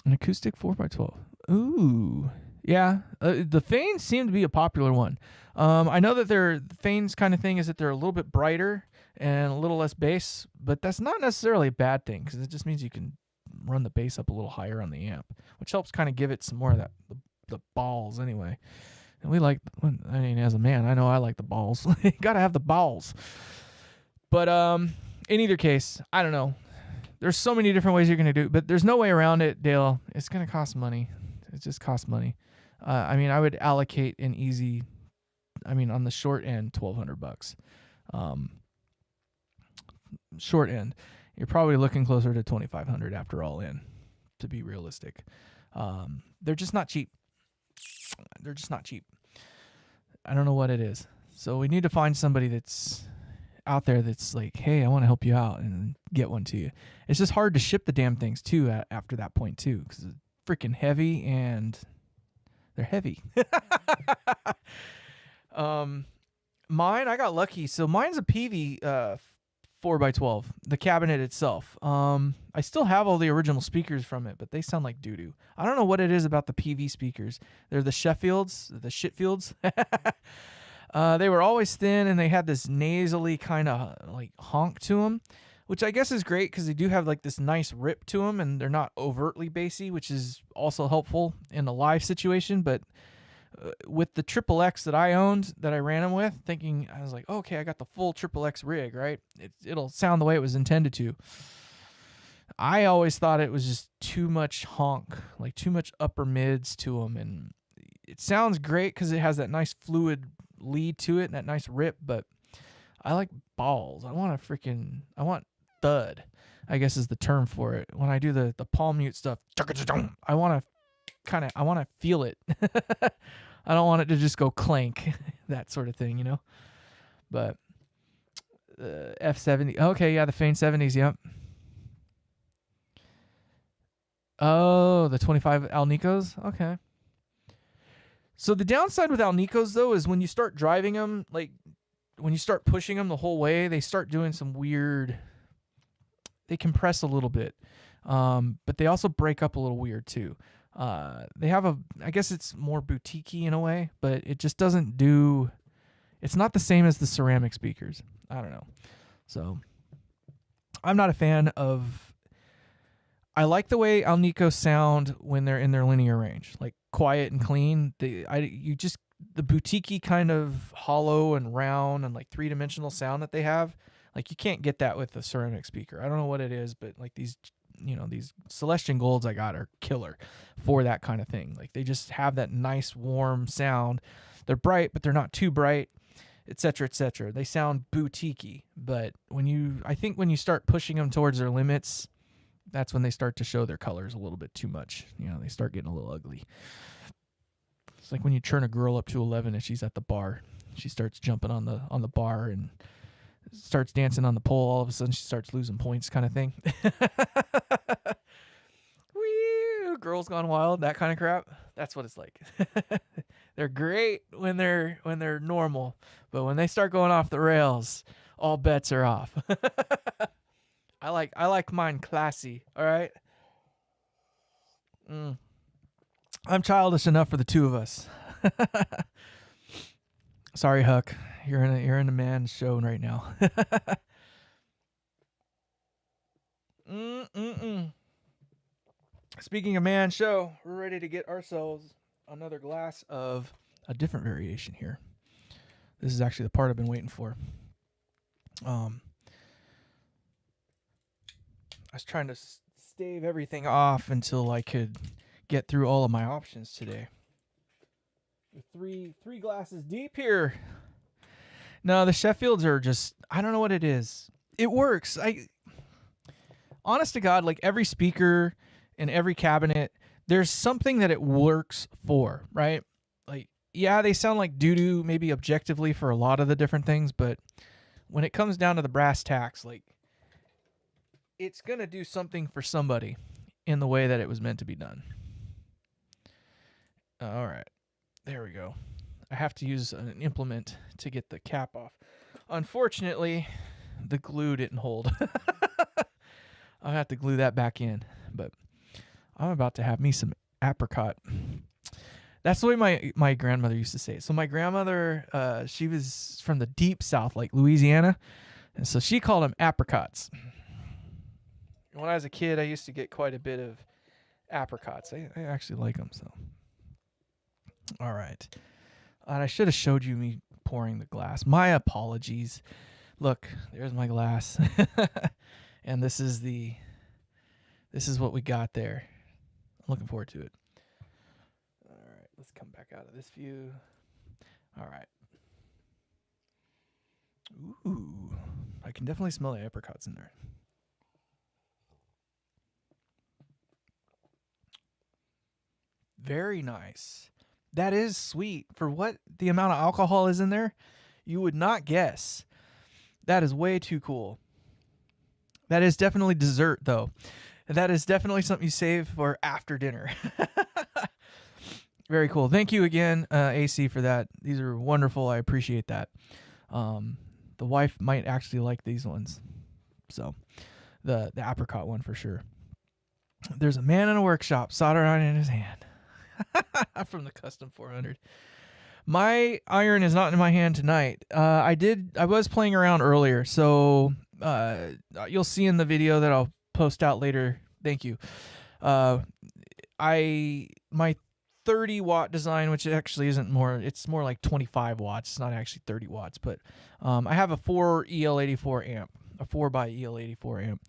acoustic 4x12. Ooh, yeah. The Fanes seem to be a popular one. I know that the Fanes kind of thing is that they're a little bit brighter and a little less bass, but that's not necessarily a bad thing, because it just means you can run the bass up a little higher on the amp, which helps kind of give it some more of that the balls anyway. And as a man, I know I like the balls. You gotta have the balls. But in either case, I don't know. There's so many different ways you're gonna do it, but there's no way around it, Dale. It's gonna cost money. It just costs money. I would allocate an easy, on the short end, $1,200. Short end, you're probably looking closer to $2,500 after all in, to be realistic. They're just not cheap. I don't know what it is. So we need to find somebody that's out there that's like, hey, I want to help you out, and get one to you. It's just hard to ship the damn things too after that point too, because it's freaking heavy, and they're heavy. Mine, I got lucky. So mine's a PV 4x12, the cabinet itself. I still have all the original speakers from it, but they sound like doo-doo. I don't know what it is about the PV speakers. They're the Sheffields, the Shitfields. They were always thin, and they had this nasally kind of like honk to them, which I guess is great because they do have like this nice rip to them, and they're not overtly bassy, which is also helpful in a live situation. But with the Triple X that I owned, that I ran them with, I was like, okay, I got the full Triple X rig, right? It'll sound the way it was intended to. I always thought it was just too much honk, like too much upper mids to them, and it sounds great because it has that nice fluid lead to it and that nice rip, but I like balls. I want thud, I guess is the term for it. When I do the palm mute stuff, I want to feel it. I don't want it to just go clank, that sort of thing, But F70. Okay, yeah, the Fane 70s, yep. Oh, the 25 Alnicos? Okay. So the downside with Alnicos, though, is when you start driving them, like when you start pushing them the whole way, they start doing some weird... They compress a little bit, but they also break up a little weird, too. They have I guess it's more boutique-y in a way, but it just doesn't do... It's not the same as the ceramic speakers. I don't know. So I'm not a fan of... I like the way Alnicos sound when they're in their linear range, like quiet and clean. The boutique-y kind of hollow and round and like three-dimensional sound that they have, like you can't get that with a ceramic speaker. I don't know what it is, but like these Celestian Golds I got are killer for that kind of thing. Like they just have that nice warm sound. They're bright, but they're not too bright, etc., etc. They sound boutique-y, but I think when you start pushing them towards their limits, that's when they start to show their colors a little bit too much. They start getting a little ugly. It's like when you turn a girl up to 11 and she's at the bar. She starts jumping on the bar and starts dancing on the pole. All of a sudden she starts losing points, kind of thing. Woo, Girls Gone Wild, that kind of crap. That's what it's like. They're great when they're normal, but when they start going off the rails, all bets are off. I like mine classy, all right? I'm childish enough for the two of us. Sorry, Huck. You're in a man's show right now. Speaking of man's show, we're ready to get ourselves another glass of a different variation here. This is actually the part I've been waiting for. I was trying to stave everything off until I could get through all of my options today. We're three glasses deep here. No, the Sheffields are just, I don't know what it is. It works. Honest to God, like every speaker in every cabinet, there's something that it works for, right? Like, yeah, they sound like doo-doo maybe objectively for a lot of the different things, but when it comes down to the brass tacks, like, it's going to do something for somebody in the way that it was meant to be done. All right. There we go. I have to use an implement to get the cap off. Unfortunately, the glue didn't hold. I'll have to glue that back in. But I'm about to have me some apricot. That's the way my grandmother used to say it. So my grandmother, she was from the deep south, like Louisiana. And so she called them apricots. When I was a kid, I used to get quite a bit of apricots. I actually like them. So, all right. And I should have showed you me pouring the glass. My apologies. Look, there's my glass. And this is what we got there. I'm looking forward to it. All right, let's come back out of this view. All right. Ooh, I can definitely smell the apricots in there. Very nice. That is sweet. For what the amount of alcohol is in there, you would not guess. That is way too cool. That is definitely dessert, though. That is definitely something you save for after dinner. Very cool. Thank you again, AC, for that. These are wonderful. I appreciate that. The wife might actually like these ones. So, the apricot one for sure. There's a man in a workshop, solder iron in his hand. From the Custom 400. My iron is not in my hand tonight. I was playing around earlier, so you'll see in the video that I'll post out later. Thank you. My 30 watt design, which actually isn't more, it's more like 25 watts. It's not actually 30 watts, but I have a 4 EL84 amp, a 4x EL84 amp,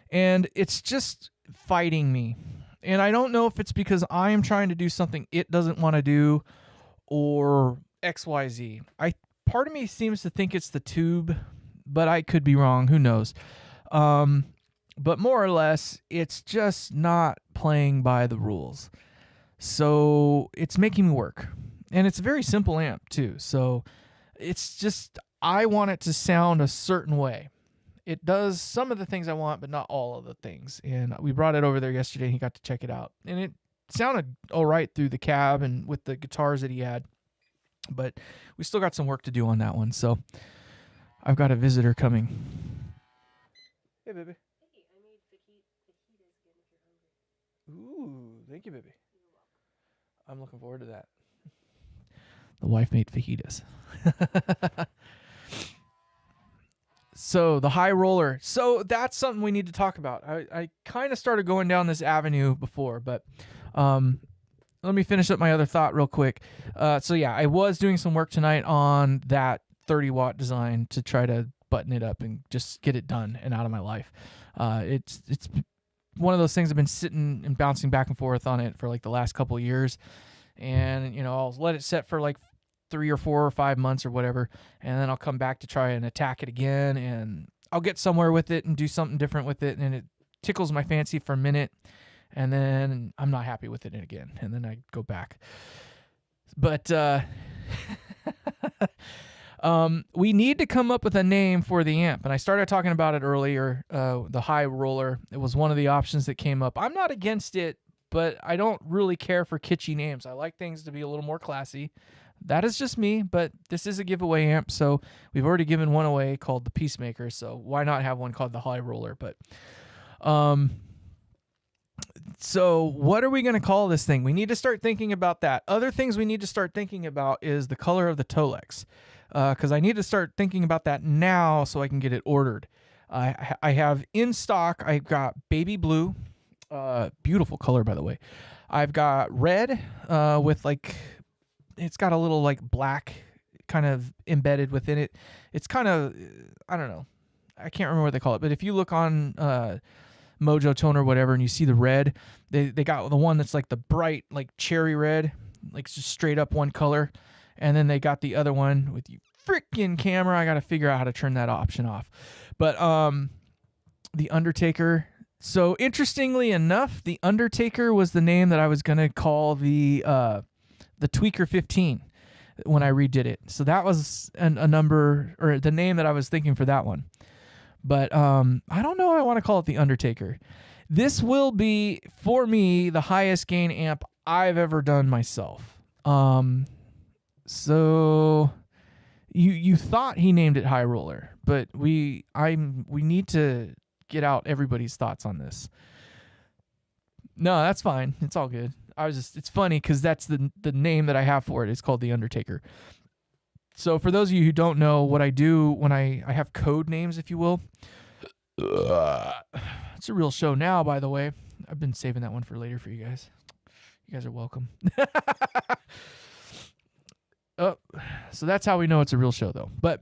and it's just fighting me. And I don't know if it's because I am trying to do something it doesn't want to do or XYZ. Part of me seems to think it's the tube, but I could be wrong. Who knows? But more or less, it's just not playing by the rules. So it's making me work. And it's a very simple amp, too. So it's just, I want it to sound a certain way. It does some of the things I want, but not all of the things. And we brought it over there yesterday, and he got to check it out. And it sounded all right through the cab and with the guitars that he had. But we still got some work to do on that one. So I've got a visitor coming. Hey, baby. Hey, I made fajitas again if you're hungry. Ooh, thank you, baby. I'm looking forward to that. The wife made fajitas. So the high roller. So that's something we need to talk about. I kind of started going down this avenue before, but let me finish up my other thought real quick. So yeah, I was doing some work tonight on that 30 watt design to try to button it up and just get it done and out of my life. It's one of those things I've been sitting and bouncing back and forth on it for like the last couple of years. And, I'll let it set for like 3 or 4 or 5 months or whatever, and then I'll come back to try and attack it again, and I'll get somewhere with it and do something different with it, and it tickles my fancy for a minute, and then I'm not happy with it again, and then I go back. But we need to come up with a name for the amp, and I started talking about it earlier. The high roller, it was one of the options that came up. I'm not against it, but I don't really care for kitschy names. I like things to be a little more classy. That is just me, but this is a giveaway amp, so we've already given one away called the Peacemaker, so why not have one called the High Roller? But so what are we going to call this thing? We need to start thinking about that. Other things we need to start thinking about is the color of the Tolex, because I need to start thinking about that now so I can get it ordered. I have in stock, I've got baby blue, beautiful color, by the way. I've got red with like... It's got a little like black kind of embedded within it. It's kind of, I don't know. I can't remember what they call it. But if you look on Mojo Tone or whatever and you see the red, they got the one that's like the bright, like cherry red, like just straight up one color. And then they got the other one with you freaking camera. I got to figure out how to turn that option off. But the Undertaker. So interestingly enough, the Undertaker was the name that I was going to call the Tweaker 15 when I redid it. So that was a number, or the name that I was thinking for that one. But I don't know if I want to call it the Undertaker. This will be, for me, the highest gain amp I've ever done myself. So you thought he named it High Roller, but we need to get out everybody's thoughts on this. No, that's fine. It's all good. It's funny because that's the name that I have for it. It's called the Undertaker. So for those of you who don't know what I do when I have code names, if you will, it's a real show now, by the way. I've been saving that one for later for you guys. You guys are welcome. Oh, so that's how we know it's a real show, though. But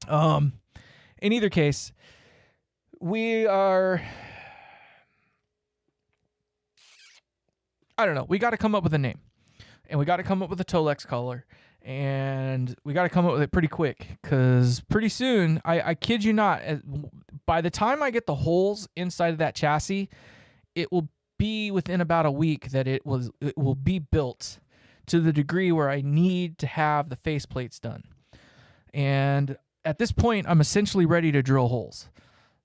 in either case, we are... I don't know. We got to come up with a name. And we got to come up with a Tolex color. And we got to come up with it pretty quick. Because pretty soon, I kid you not, by the time I get the holes inside of that chassis, it will be within about a week that it will be built to the degree where I need to have the faceplates done. And at this point, I'm essentially ready to drill holes.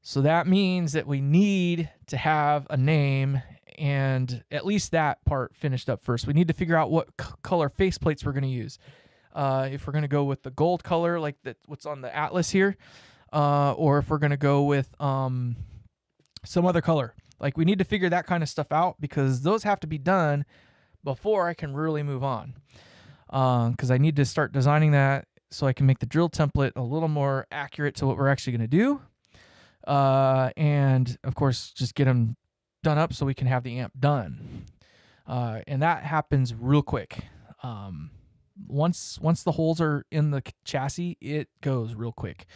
So that means that we need to have a name and at least that part finished up first. We need to figure out what color faceplates we're going to use. If we're going to go with the gold color, like what's on the Atlas here, or if we're going to go with some other color. Like, we need to figure that kind of stuff out because those have to be done before I can really move on. Because I need to start designing that so I can make the drill template a little more accurate to what we're actually going to do. And, of course, just get them done up so we can have the amp done. And that happens real quick. Once the holes are in the chassis, it goes real quick.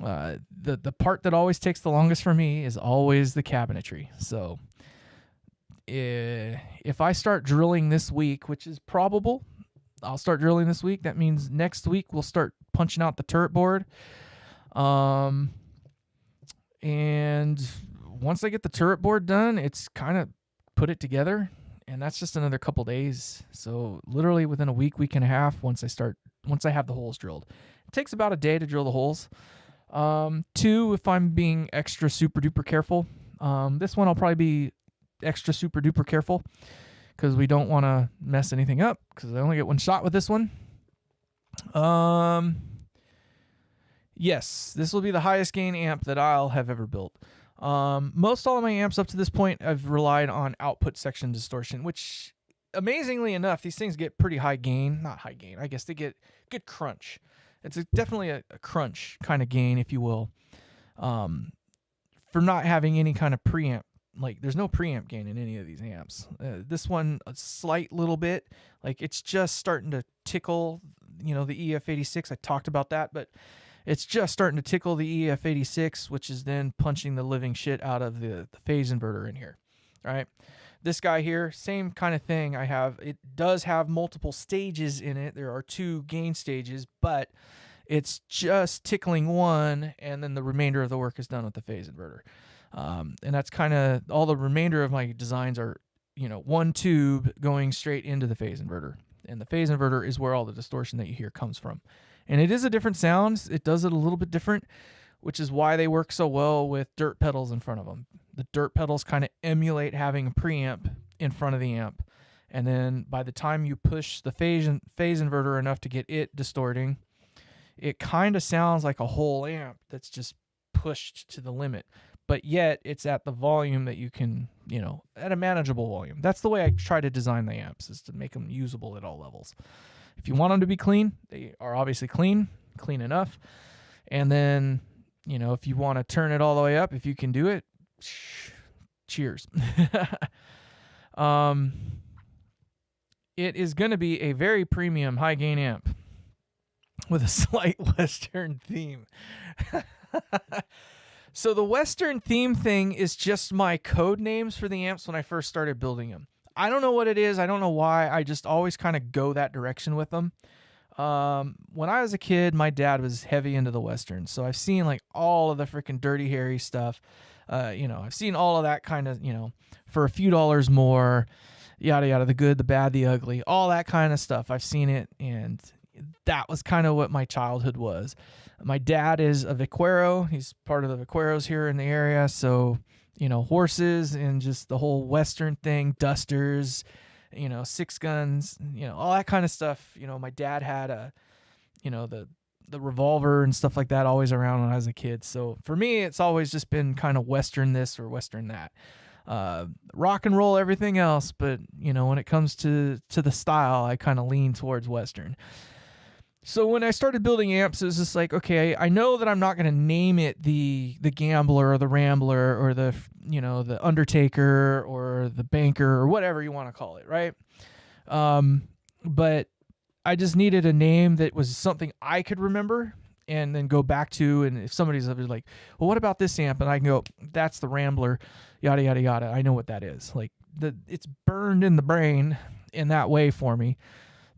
The part that always takes the longest for me is always the cabinetry. So if I start drilling this week, which is probable, I'll start drilling this week. That means next week we'll start punching out the turret board. And once I get the turret board done, it's kind of put it together. And that's just another couple days. So literally within a week and a half, once I have the holes drilled. It takes about a day to drill the holes. 2, if I'm being extra super duper careful. This one I'll probably be extra super duper careful because we don't want to mess anything up because I only get one shot with this one. Yes, this will be the highest gain amp that I'll have ever built. Most all of my amps up to this point, I've relied on output section distortion, which amazingly enough, these things get pretty high gain. Not high gain, I guess they get good crunch. It's definitely a crunch kind of gain, if you will, for not having any kind of preamp. Like, there's no preamp gain in any of these amps. This one, a slight little bit. Like, it's just starting to tickle, the EF86. I talked about that, but it's just starting to tickle the EF86, which is then punching the living shit out of the phase inverter in here. All right. This guy here, same kind of thing. It does have multiple stages in it. There are 2 gain stages, but it's just tickling one, and then the remainder of the work is done with the phase inverter. And that's kind of all the remainder of my designs are, one tube going straight into the phase inverter. And the phase inverter is where all the distortion that you hear comes from. And it is a different sound. It does it a little bit different, which is why they work so well with dirt pedals in front of them. The dirt pedals kind of emulate having a preamp in front of the amp. And then by the time you push the phase inverter enough to get it distorting, it kind of sounds like a whole amp that's just pushed to the limit. But yet it's at the volume that you can, at a manageable volume. That's the way I try to design the amps, is to make them usable at all levels. If you want them to be clean, they are obviously clean enough. And then, if you want to turn it all the way up, if you can do it, cheers. It is going to be a very premium high gain amp with a slight Western theme. So the Western theme thing is just my code names for the amps when I first started building them. I don't know what it is. I don't know why. I just always kind of go that direction with them. When I was a kid, my dad was heavy into the Westerns. So I've seen like all of the freaking Dirty Harry stuff. I've seen all of that kind of, for a few dollars more, yada, yada, the good, the bad, the ugly, all that kind of stuff. I've seen it. And that was kind of what my childhood was. My dad is a vaquero. He's part of the vaqueros here in the area. So, horses and just the whole Western thing, dusters, six guns, all that kind of stuff. My dad had the revolver and stuff like that always around when I was a kid. So for me, it's always just been kind of Western this or Western that. Rock and roll, everything else, but when it comes to the style, I kind of lean towards Western. So when I started building amps, it was just like, okay, I know that I'm not going to name it the Gambler or the Rambler or the Undertaker or the Banker or whatever you want to call it, right? But I just needed a name that was something I could remember and then go back to. And if somebody's like, well, what about this amp? And I can go, that's the Rambler, yada, yada, yada. I know what that is. Like it's burned in the brain in that way for me.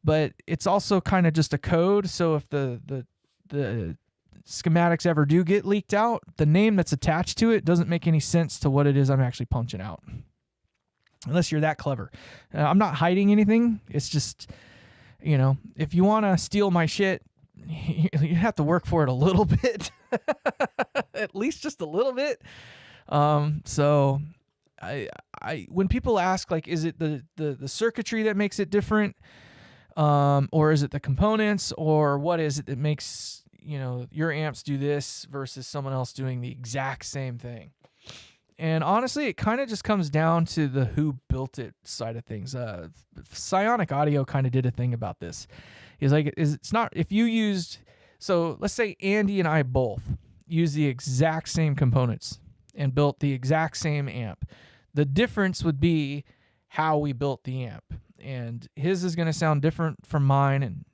But it's also kind of just a code. So if the schematics ever do get leaked out, the name that's attached to it doesn't make any sense to what it is I'm actually punching out. Unless you're that clever. I'm not hiding anything. It's just, if you want to steal my shit, you have to work for it a little bit. At least just a little bit. So I when people ask, like, is it the circuitry that makes it different? Or is it the components, or what is it that makes, your amps do this versus someone else doing the exact same thing? And honestly, it kind of just comes down to the who built it side of things. Psionic Audio kind of did a thing about this. It's not, if you used, so let's say Andy and I both use the exact same components and built the exact same amp. The difference would be how we built the amp. And his is going to sound different from mine,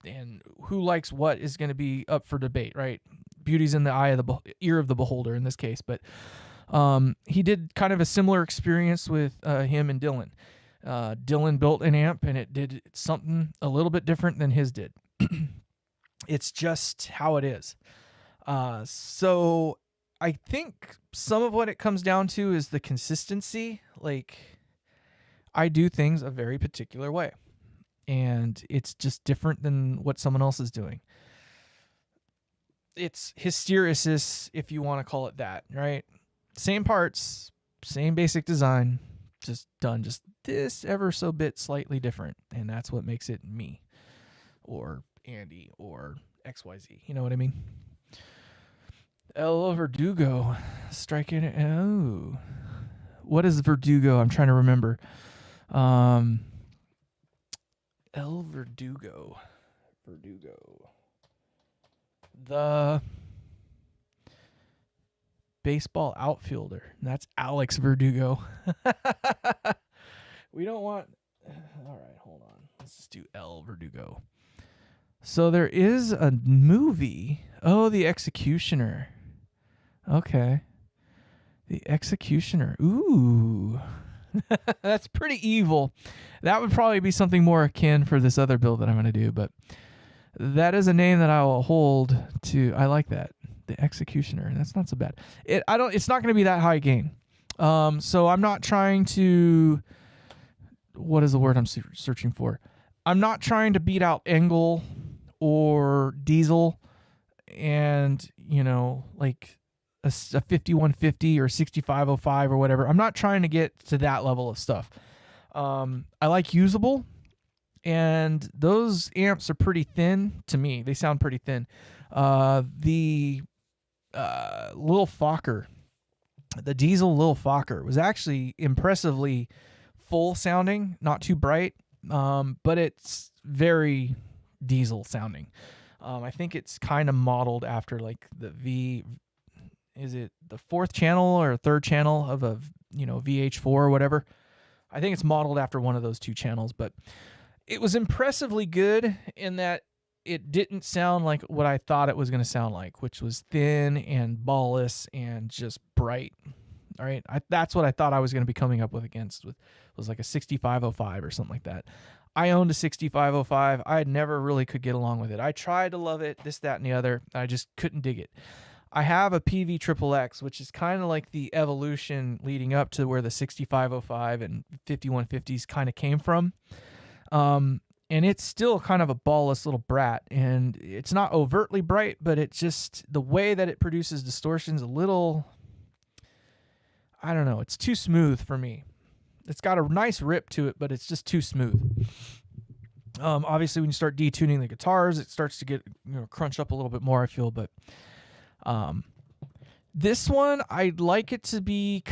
and who likes what is going to be up for debate, right? Beauty's in the eye of the ear of the beholder in this case. But he did kind of a similar experience with him and Dylan. Dylan built an amp, and it did something a little bit different than his did. It's just how it is. So I think some of what it comes down to is the consistency. Like, I do things a very particular way, and it's just different than what someone else is doing. It's hysteresis, if you want to call it that, right? Same parts, same basic design, just done just this ever so bit slightly different, and that's what makes it me or Andy or XYZ. You know what I mean? El Verdugo striking it. Oh, what is Verdugo? I'm trying to remember. El Verdugo. The baseball outfielder. That's Alex Verdugo. We don't want... All right, hold on. Let's just do El Verdugo. So there is a movie. Oh, The Executioner. Okay. The Executioner. Ooh. That's pretty evil. That would probably be something more akin for this other build that I'm going to do, but that is a name that I will hold to. I like that. The Executioner. That's not so bad. It's not going to be that high gain. So I'm not trying to, what is the word I'm searching for? I'm not trying to beat out Engel or Diesel and, like a 5150 or 6505 or whatever. I'm not trying to get to that level of stuff. I like usable, and those amps are pretty thin to me. They sound pretty thin. The Lil Fokker, the Diesel Lil Fokker, was actually impressively full sounding, not too bright, but it's very Diesel sounding. I think it's kind of modeled after like the is it the fourth channel or third channel of a VH4 or whatever. I think it's modeled after one of those two channels, but it was impressively good in that it didn't sound like what I thought it was going to sound like, which was thin and ballless and just bright. All right, that's what I thought I was going to be coming up with was like a 6505 or something like that. I owned a 6505. I never really could get along with it. I tried to love it, this, that, and the other. I just couldn't dig it. I have a PV Triple X, which is kind of like the evolution leading up to where the 6505 and 5150s kind of came from. And it's still kind of a ballless little brat, and it's not overtly bright, but it's just the way that it produces distortions a little, I don't know, it's too smooth for me. It's got a nice rip to it, but it's just too smooth. Obviously, when you start detuning the guitars, it starts to get crunch up a little bit more, I feel. But this one, I'd like it to be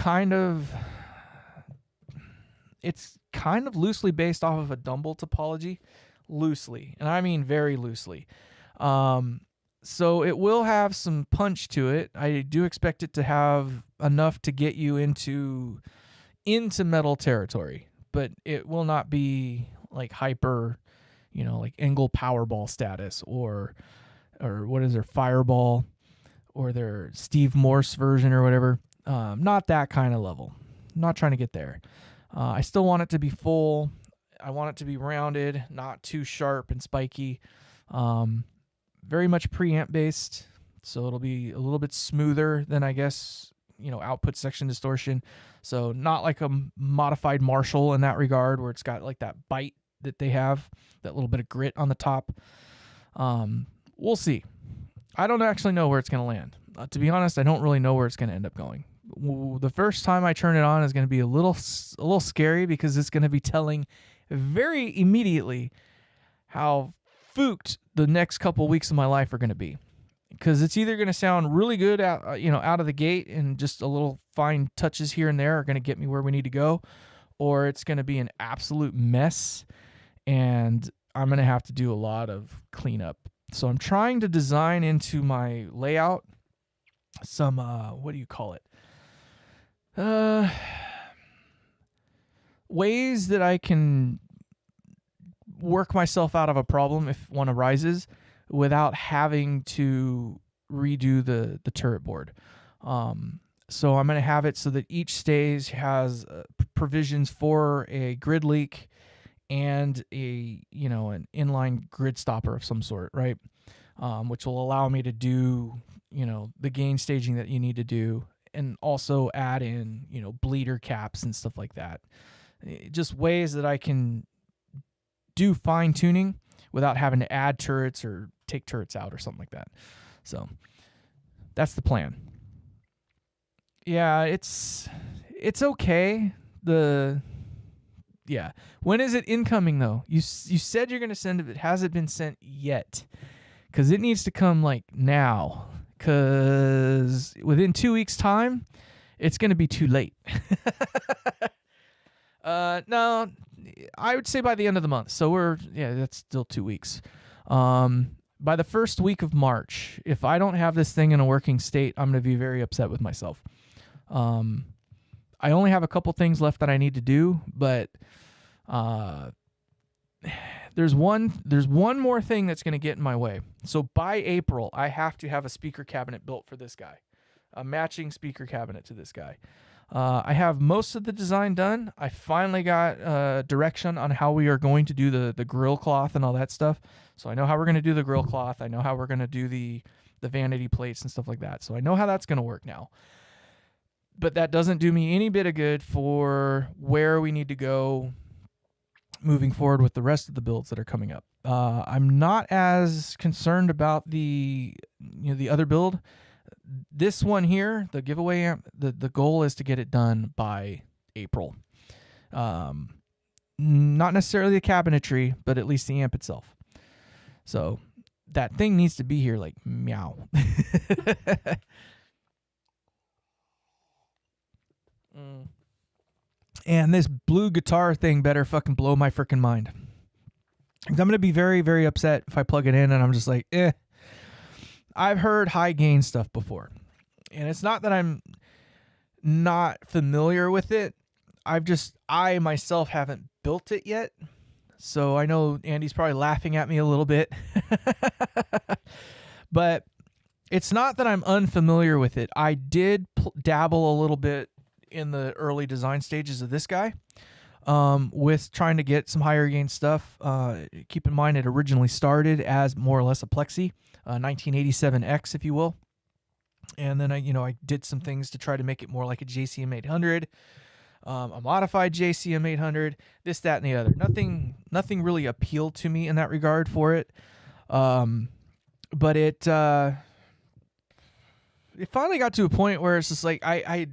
it's kind of loosely based off of a Dumble topology. Loosely, and I mean very loosely. So it will have some punch to it. I do expect it to have enough to get you into metal territory, but it will not be like hyper, like Engel Powerball status or what is their Fireball or their Steve Morse version or whatever. Not that kind of level. I'm not trying to get there. I still want it to be full. I want it to be rounded, not too sharp and spiky. Very much preamp based, so it'll be a little bit smoother than, I guess, output section distortion. So not like a modified Marshall in that regard, where it's got like that bite that they have, that little bit of grit on the top. We'll see. I don't actually know where it's going to land. To be honest, I don't really know where it's going to end up going. The first time I turn it on is going to be a little scary, because it's going to be telling very immediately how fooked the next couple weeks of my life are going to be, because it's either going to sound really good out of the gate, and just a little fine touches here and there are going to get me where we need to go, or it's going to be an absolute mess and I'm going to have to do a lot of cleanup. So I'm trying to design into my layout some what do you call it? Ways that I can work myself out of a problem if one arises without having to redo the turret board. So I'm going to have it so that each stage has provisions for a grid leak and an inline grid stopper of some sort, right? Which will allow me to do the gain staging that you need to do, and also add in bleeder caps and stuff like that. Just ways that I can do fine tuning without having to add turrets or take turrets out or something like that. So that's the plan. Yeah, it's okay. When is it incoming though? You said you're gonna send it. It hasn't been sent yet, because it needs to come like now. Because within 2 weeks' time, it's gonna be too late. No, I would say by the end of the month. So that's still 2 weeks. By the first week of March, if I don't have this thing in a working state, I'm going to be very upset with myself. I only have a couple things left that I need to do, but there's one more thing that's going to get in my way. So by April, I have to have a speaker cabinet built for this guy, a matching speaker cabinet to this guy. I have most of the design done. I finally got direction on how we are going to do the grill cloth and all that stuff. So I know how we're going to do the grill cloth. I know how we're going to do the vanity plates and stuff like that. So I know how that's going to work now. But that doesn't do me any bit of good for where we need to go moving forward with the rest of the builds that are coming up. I'm not as concerned about the other build. This one here, the giveaway amp, the goal is to get it done by April. Not necessarily the cabinetry, but at least the amp itself. So that thing needs to be here like meow. And this blue guitar thing better fucking blow my freaking mind. I'm going to be very, very upset if I plug it in and I'm just like, I've heard high gain stuff before. And it's not that I'm not familiar with it. I myself haven't built it yet. So I know Andy's probably laughing at me a little bit. But it's not that I'm unfamiliar with it. I did dabble a little bit in the early design stages of this guy with trying to get some higher gain stuff. Keep in mind it originally started as more or less a Plexi, 1987X, if you will. And then I did some things to try to make it more like a JCM 800, a modified JCM 800, this, that, and the other. Nothing really appealed to me in that regard for it. But it finally got to a point where it's just like I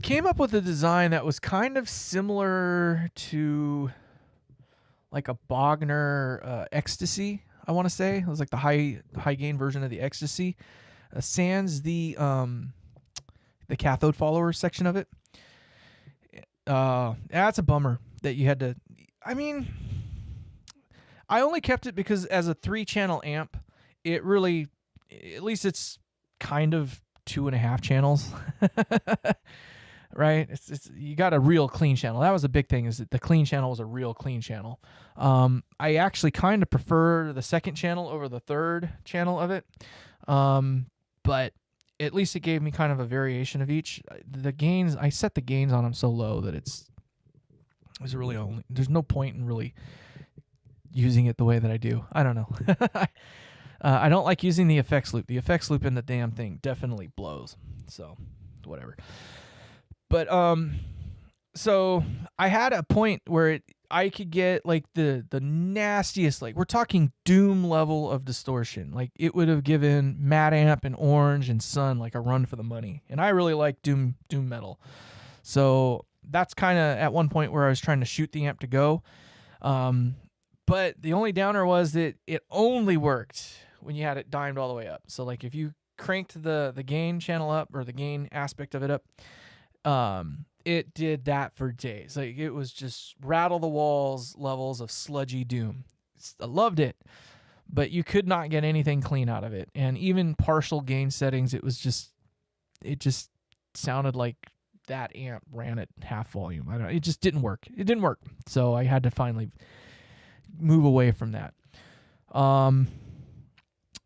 came up with a design that was kind of similar to like a Bogner Ecstasy. I want to say it was like the high gain version of the Ecstasy, sans the cathode follower section of it. That's a bummer that you had to. I mean, I only kept it because as a 3-channel amp, it really, at least it's kind of 2.5 channels. Right? It's you got a real clean channel. That was a big thing, is that the clean channel was a real clean channel. I actually kind of prefer the second channel over the third channel of it. But at least it gave me kind of a variation of each. The gains, I set the gains on them so low that it's really only, there's no point in really using it the way that I do. I don't know. I don't like using the effects loop. The effects loop in the damn thing definitely blows. So whatever. But so I had a point where I could get like the nastiest, like we're talking Doom level of distortion. Like it would have given Mad Amp and Orange and Sun like a run for the money. And I really like Doom metal. So that's kind of at one point where I was trying to shoot the amp to go. But the only downer was that it only worked when you had it dimed all the way up. So like if you cranked the gain channel up, or the gain aspect of it up, it did that for days. Like it was just rattle the walls levels of sludgy Doom. I loved it, but you could not get anything clean out of it. And even partial gain settings, it just sounded like that amp ran at half volume. It just didn't work. It didn't work. So I had to finally move away from that.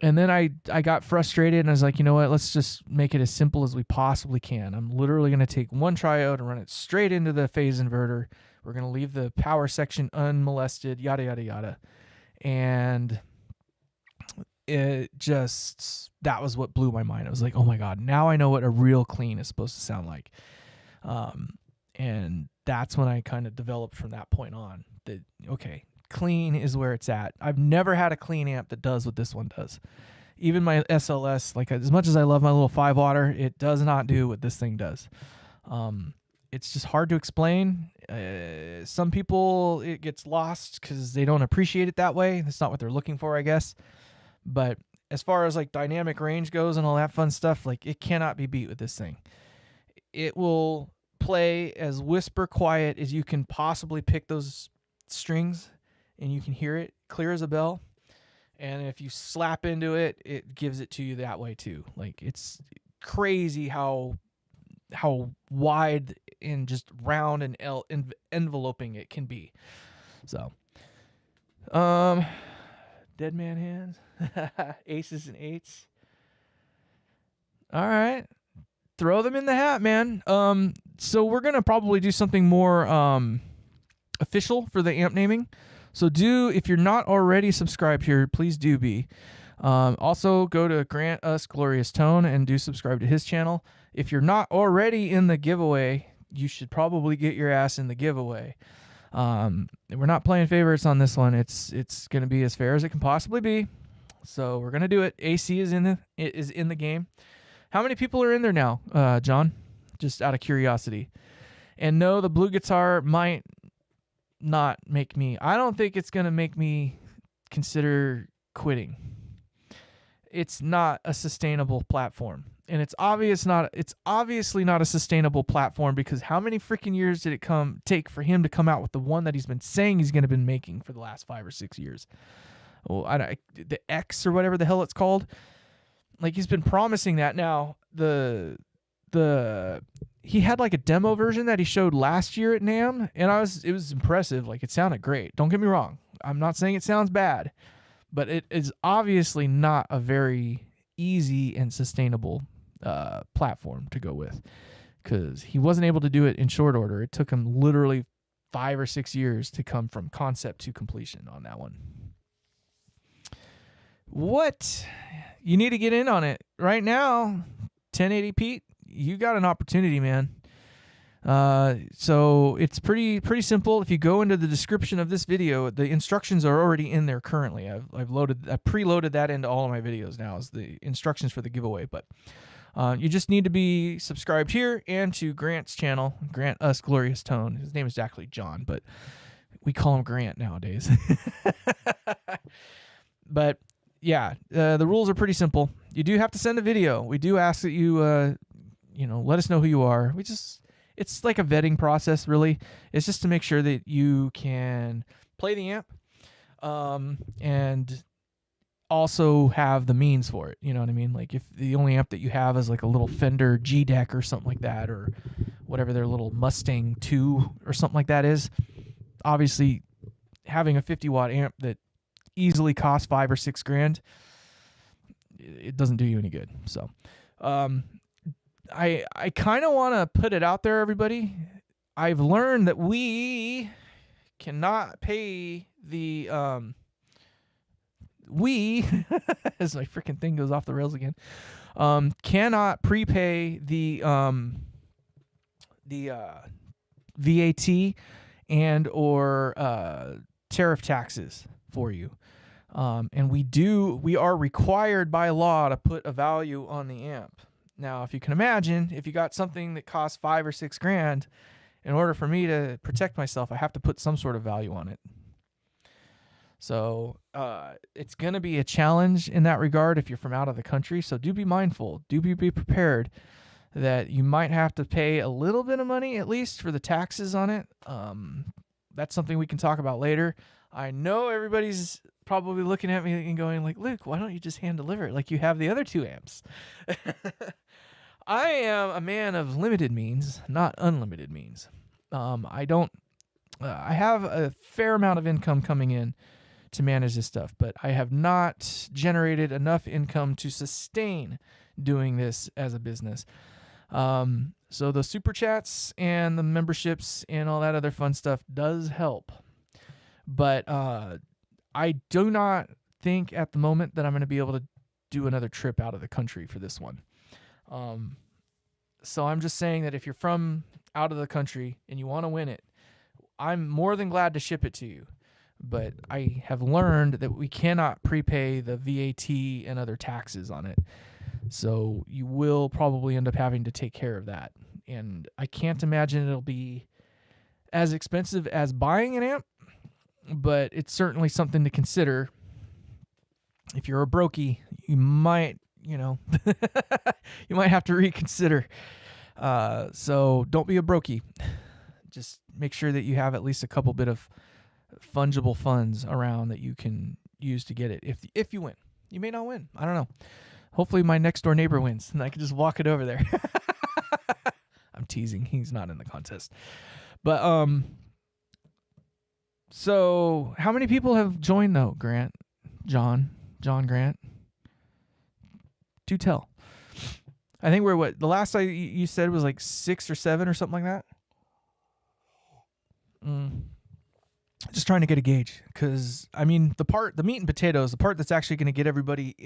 And then I got frustrated, and I was like, you know what, let's just make it as simple as we possibly can. I'm literally going to take one triode and run it straight into the phase inverter. We're going to leave the power section unmolested, yada, yada, yada. And it just, that was what blew my mind. I was like, oh my God, now I know what a real clean is supposed to sound like. And that's when I kind of developed from that point on that, okay, clean is where it's at. I've never had a clean amp that does what this one does. Even my SLS, like as much as I love my little 5-watt, it does not do what this thing does. It's just hard to explain. Some people, it gets lost because they don't appreciate it that way. That's not what they're looking for, I guess. But as far as like dynamic range goes and all that fun stuff, like it cannot be beat with this thing. It will play as whisper quiet as you can possibly pick those strings, and you can hear it clear as a bell. And if you slap into it, it gives it to you that way too. Like it's crazy how wide and just round and enveloping it can be. So, dead man hands, aces and eights. All right, throw them in the hat, man. So we're gonna probably do something more official for the amp naming. So if you're not already subscribed here, please do be. Also, go to Grant Us Glorious Tone and do subscribe to his channel. If you're not already in the giveaway, you should probably get your ass in the giveaway. We're not playing favorites on this one. It's going to be as fair as it can possibly be. So we're going to do it. AC is in the game. How many people are in there now, John? Just out of curiosity. And no, the blue guitar might not make me, I don't think it's going to make me consider quitting. It's not a sustainable platform. And it's obviously not a sustainable platform, because how many freaking years did it take for him to come out with the one that he's been saying he's going to be making for the last 5 or 6 years? Oh, the X or whatever the hell it's called. Like he's been promising that now. He had like a demo version that he showed last year at NAMM, and it was impressive. Like it sounded great. Don't get me wrong. I'm not saying it sounds bad, but it is obviously not a very easy and sustainable platform to go with, because he wasn't able to do it in short order. It took him literally 5 or 6 years to come from concept to completion on that one. What? You need to get in on it right now. 1080 Pete, you got an opportunity, man. So it's pretty simple. If you go into the description of this video, the instructions are already in there currently. I preloaded that into all of my videos now as the instructions for the giveaway. But You just need to be subscribed here and to Grant's channel, Grant Us Glorious Tone. His name is actually John, but we call him Grant nowadays. But yeah, the rules are pretty simple. You do have to send a video. We do ask that you, let us know who you are. It's like a vetting process, really. It's just to make sure that you can play the amp, and also have the means for it. You know what I mean? Like if the only amp that you have is like a little Fender G deck or something like that, or whatever their little Mustang 2 or something like that is, obviously having a 50-watt amp that easily costs $5 or $6 grand, it doesn't do you any good. So I kind of want to put it out there, everybody. I've learned that we cannot pay the as my freaking thing goes off the rails again, cannot prepay the VAT and or tariff taxes for you. And we are required by law to put a value on the amp. Now, if you can imagine, if you got something that costs $5 or $6 grand, in order for me to protect myself, I have to put some sort of value on it. So it's going to be a challenge in that regard if you're from out of the country. So do be mindful. Do be prepared that you might have to pay a little bit of money at least for the taxes on it. That's something we can talk about later. I know everybody's probably looking at me and going like, Luke, why don't you just hand deliver it like you have the other two amps? I am a man of limited means, not unlimited means. I have a fair amount of income coming in to manage this stuff, but I have not generated enough income to sustain doing this as a business. So the super chats and the memberships and all that other fun stuff does help. But I do not think at the moment that I'm going to be able to do another trip out of the country for this one. So I'm just saying that if you're from out of the country and you want to win it, I'm more than glad to ship it to you. But I have learned that we cannot prepay the VAT and other taxes on it. So you will probably end up having to take care of that. And I can't imagine it'll be as expensive as buying an amp, but it's certainly something to consider. If you're a brokey, you might, you might have to reconsider. So don't be a brokey. Just make sure that you have at least a couple bit of fungible funds around that you can use to get it. If you win, you may not win. I don't know. Hopefully my next door neighbor wins and I can just walk it over there. I'm teasing. He's not in the contest. But so how many people have joined though, Grant? John Grant? Do tell. I think we're the last you said was like 6 or 7 or something like that. Just trying to get a gauge, because I mean the meat and potatoes, the part that's actually going to get everybody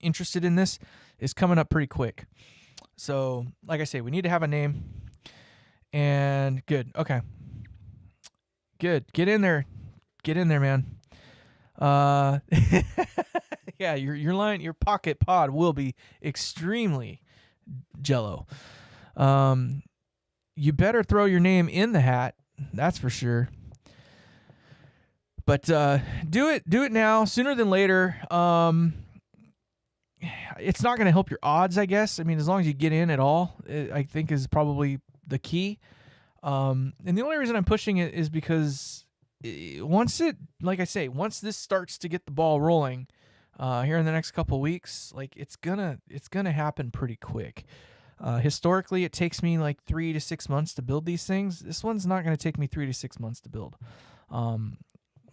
interested in this is coming up pretty quick. So like I say, we need to have a name. And good. Okay. Good. Get in there, man. Yeah, your pocket pod will be extremely jello. You better throw your name in the hat, that's for sure. But do it now, sooner than later. It's not going to help your odds, I guess. I mean, as long as you get in at all, I think is probably the key. And the only reason I'm pushing it is because once this starts to get the ball rolling here in the next couple of weeks, like it's gonna happen pretty quick. Historically, it takes me like 3 to 6 months to build these things. This one's not going to take me 3 to 6 months to build.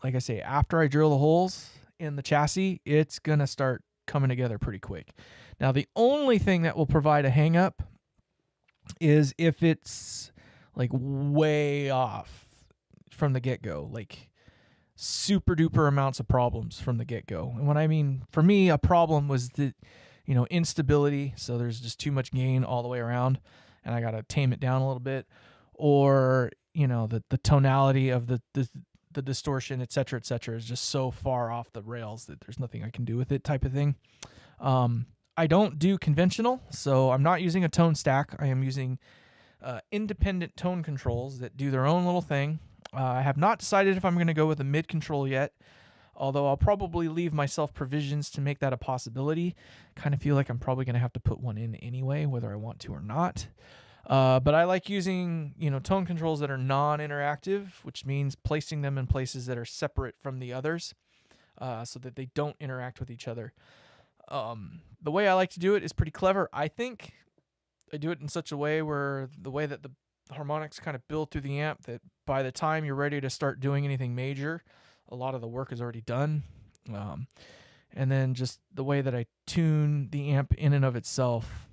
Like I say, after I drill the holes in the chassis, it's going to start coming together pretty quick. Now, the only thing that will provide a hang up is if it's like way off from the get-go, like super duper amounts of problems from the get-go. And what I mean, for me, a problem was the, instability. So there's just too much gain all the way around and I got to tame it down a little bit, or, the tonality of the distortion, et cetera, is just so far off the rails that there's nothing I can do with it type of thing. I don't do conventional, so I'm not using a tone stack. I am using independent tone controls that do their own little thing. I have not decided if I'm going to go with a mid control yet, although I'll probably leave myself provisions to make that a possibility. Kind of feel like I'm probably going to have to put one in anyway, whether I want to or not. But I like using, tone controls that are non-interactive, which means placing them in places that are separate from the others, so that they don't interact with each other. The way I like to do it is pretty clever. I think I do it in such a way where the way that the harmonics kind of build through the amp, that by the time you're ready to start doing anything major, a lot of the work is already done. And then just the way that I tune the amp in and of itself.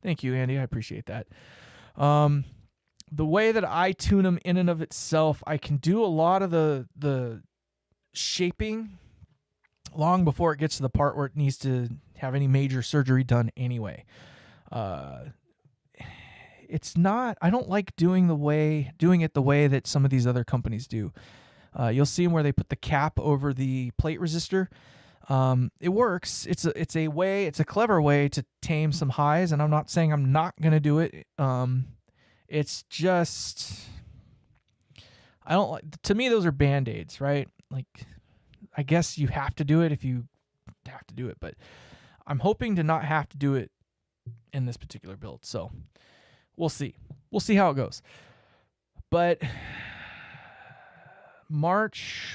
Thank you, Andy. I appreciate that. The way that I tune them in and of itself, I can do a lot of the shaping long before it gets to the part where it needs to have any major surgery done anyway. It's not, I don't like doing it the way that some of these other companies do. You'll see them where they put the cap over the plate resistor. It works. It's a clever way to tame some highs, and I'm not saying I'm not going to do it. It's just, I don't like, to me, those are Band-Aids, right? Like, I guess you have to do it if you have to do it, but I'm hoping to not have to do it in this particular build. So we'll see. We'll see how it goes. But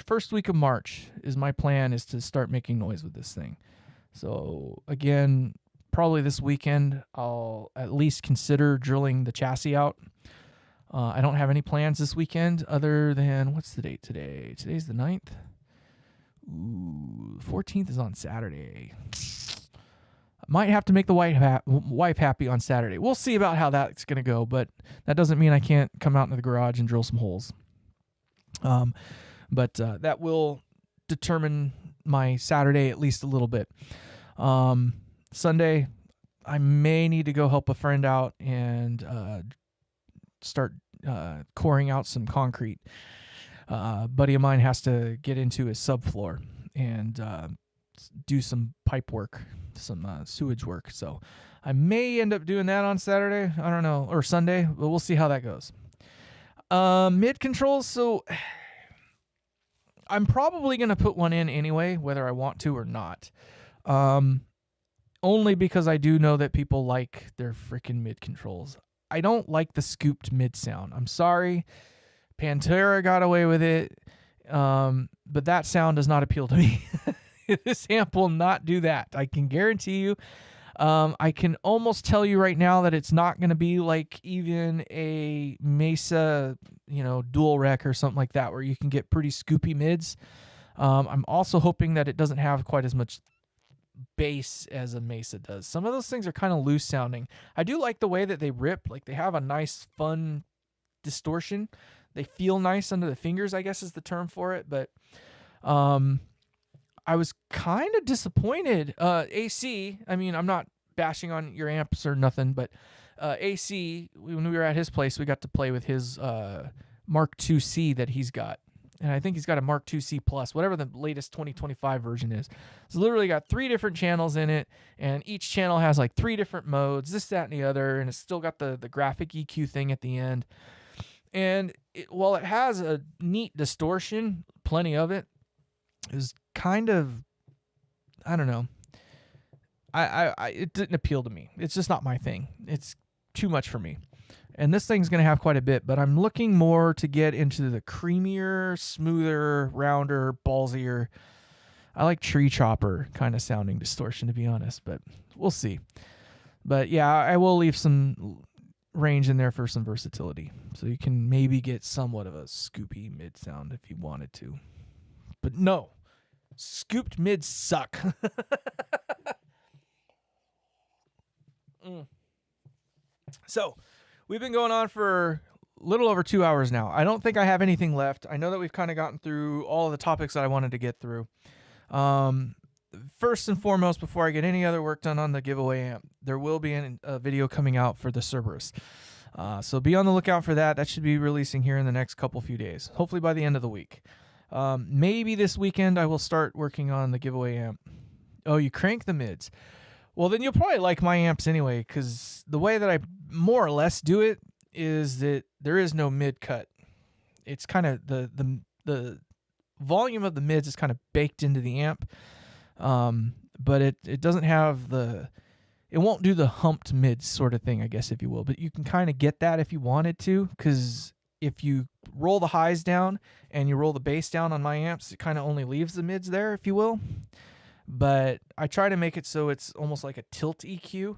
first week of March is my plan, is to start making noise with this thing. So again, probably this weekend, I'll at least consider drilling the chassis out. I don't have any plans this weekend other than, what's the date today? Today's the 9th. Ooh, 14th is on Saturday. I might have to make the wife happy on Saturday. We'll see about how that's going to go, but that doesn't mean I can't come out into the garage and drill some holes. But that will determine my Saturday at least a little bit. Sunday, I may need to go help a friend out and start coring out some concrete. A buddy of mine has to get into his subfloor and do some pipe work, some sewage work. So I may end up doing that on Saturday. I don't know, or Sunday, but we'll see how that goes. Mid controls, so I'm probably going to put one in anyway, whether I want to or not. Only because I do know that people like their freaking mid controls. I don't like the scooped mid sound. I'm sorry. Pantera got away with it, but that sound does not appeal to me. This amp will not do that. I can guarantee you. I can almost tell you right now that it's not going to be like even a Mesa, dual rec or something like that, where you can get pretty scoopy mids. I'm also hoping that it doesn't have quite as much bass as a Mesa does. Some of those things are kind of loose sounding. I do like the way that they rip. Like, they have a nice, fun distortion. They feel nice under the fingers, I guess is the term for it. But I was kind of disappointed. AC, I mean, I'm not bashing on your amps or nothing, but AC, when we were at his place, we got to play with his Mark IIc that he's got. And I think he's got a Mark IIc Plus, whatever the latest 2025 version is. It's literally got 3 different channels in it, and each channel has like 3 different modes, this, that, and the other, and it's still got the graphic EQ thing at the end. And while it has a neat distortion, plenty of it, is kind of, I don't know. It didn't appeal to me. It's just not my thing. It's too much for me. And this thing's going to have quite a bit, but I'm looking more to get into the creamier, smoother, rounder, ballsier. I like tree chopper kind of sounding distortion, to be honest, but we'll see. But yeah, I will leave some range in there for some versatility, so you can maybe get somewhat of a scoopy mid sound if you wanted to. But no, scooped mids suck. So we've been going on for a little over 2 hours now. I don't think I have anything left. I know that we've kind of gotten through all of the topics that I wanted to get through. First and foremost, before I get any other work done on the giveaway amp, there will be a video coming out for the Cerberus. So be on the lookout for that. That should be releasing here in the next few days, hopefully by the end of the week. Maybe this weekend I will start working on the giveaway amp. Oh, you crank the mids. Well, then you'll probably like my amps anyway, because the way that I more or less do it is that there is no mid cut. It's kind of the volume of the mids is kind of baked into the amp, but it doesn't have it won't do the humped mids sort of thing, I guess, if you will. But you can kind of get that if you wanted to, because if you roll the highs down and you roll the bass down on my amps, it kind of only leaves the mids there, if you will. But I try to make it so it's almost like a tilt EQ,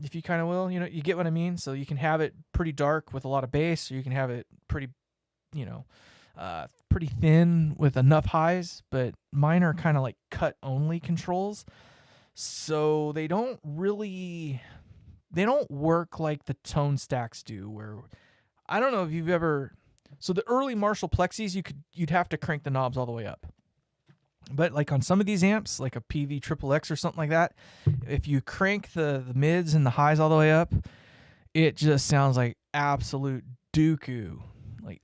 if you kind of will. You get what I mean? So you can have it pretty dark with a lot of bass, or you can have it pretty, pretty thin with enough highs. But mine are kind of like cut only controls. So they don't work like the tone stacks do, where I don't know if you've ever, so the early Marshall Plexis, you'd have to crank the knobs all the way up. But like on some of these amps, like a PV Triple X or something like that, if you crank the mids and the highs all the way up, it just sounds like absolute dooku. Like,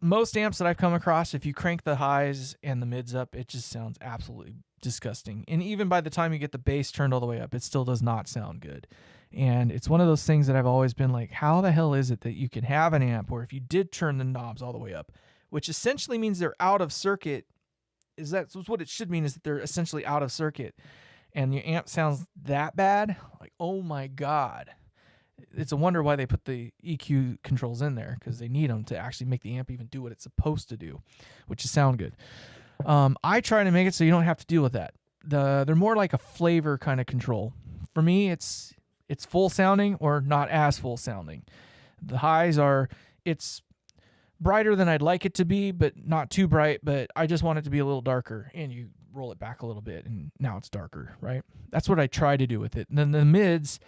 most amps that I've come across, if you crank the highs and the mids up, it just sounds absolutely disgusting. And even by the time you get the bass turned all the way up, it still does not sound good. And it's one of those things that I've always been like, how the hell is it that you can have an amp where if you did turn the knobs all the way up, which essentially means they're out of circuit, that's what it should mean, is that they're essentially out of circuit, and your amp sounds that bad? Like, oh my God. It's a wonder why they put the EQ controls in there, because they need them to actually make the amp even do what it's supposed to do, which is sound good. I try to make it so you don't have to deal with that. They're more like a flavor kind of control. For me, it's full sounding or not as full sounding. The highs it's brighter than I'd like it to be, but not too bright, but I just want it to be a little darker, and you roll it back a little bit and now it's darker, right? That's what I try to do with it. And then the mids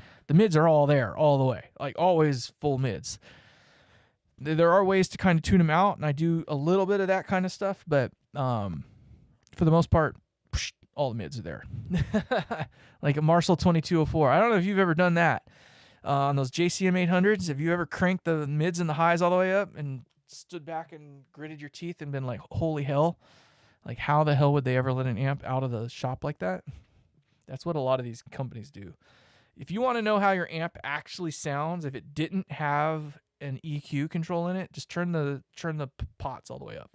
are all there all the way, like always full mids. There are ways to kind of tune them out, and I do a little bit of that kind of stuff, but for the most part, all the mids are there. Like a Marshall 2204. I don't know if you've ever done that on those JCM 800s. Have you ever cranked the mids and the highs all the way up and stood back and gritted your teeth and been like, holy hell, like how the hell would they ever let an amp out of the shop like that? That's what a lot of these companies do. If you want to know how your amp actually sounds, if it didn't have an EQ control in it, just turn the pots all the way up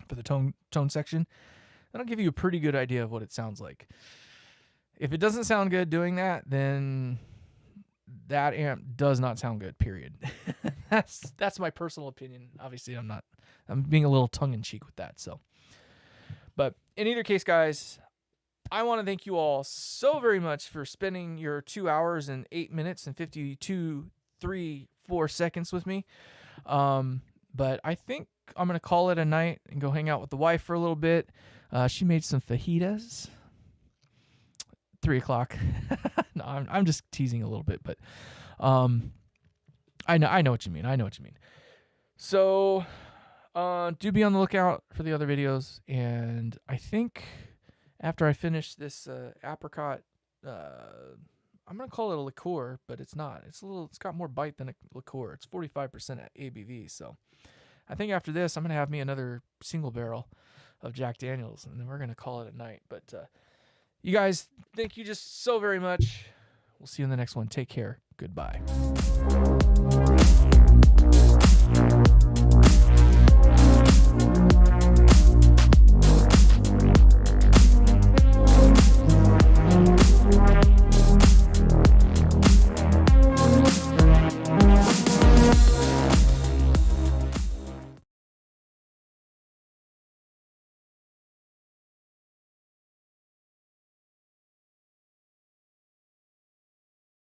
for the tone section. That'll give you a pretty good idea of what it sounds like. If it doesn't sound good doing that, then that amp does not sound good, period. That's my personal opinion. Obviously, I'm being a little tongue-in-cheek with that. So, but in either case, guys, I want to thank you all so very much for spending your 2 hours and 8 minutes and 4 seconds with me. But I think I'm going to call it a night and go hang out with the wife for a little bit. She made some fajitas. 3 o'clock. No, I'm just teasing a little bit, but I know what you mean. I know what you mean. So do be on the lookout for the other videos, and I think after I finish this apricot, I'm gonna call it a liqueur, but it's not. It's got more bite than a liqueur. It's 45% ABV. So I think after this, I'm gonna have me another single barrel of Jack Daniels, and then we're gonna call it a night. But you guys, thank you just so very much. We'll see you in the next one. Take care. Goodbye.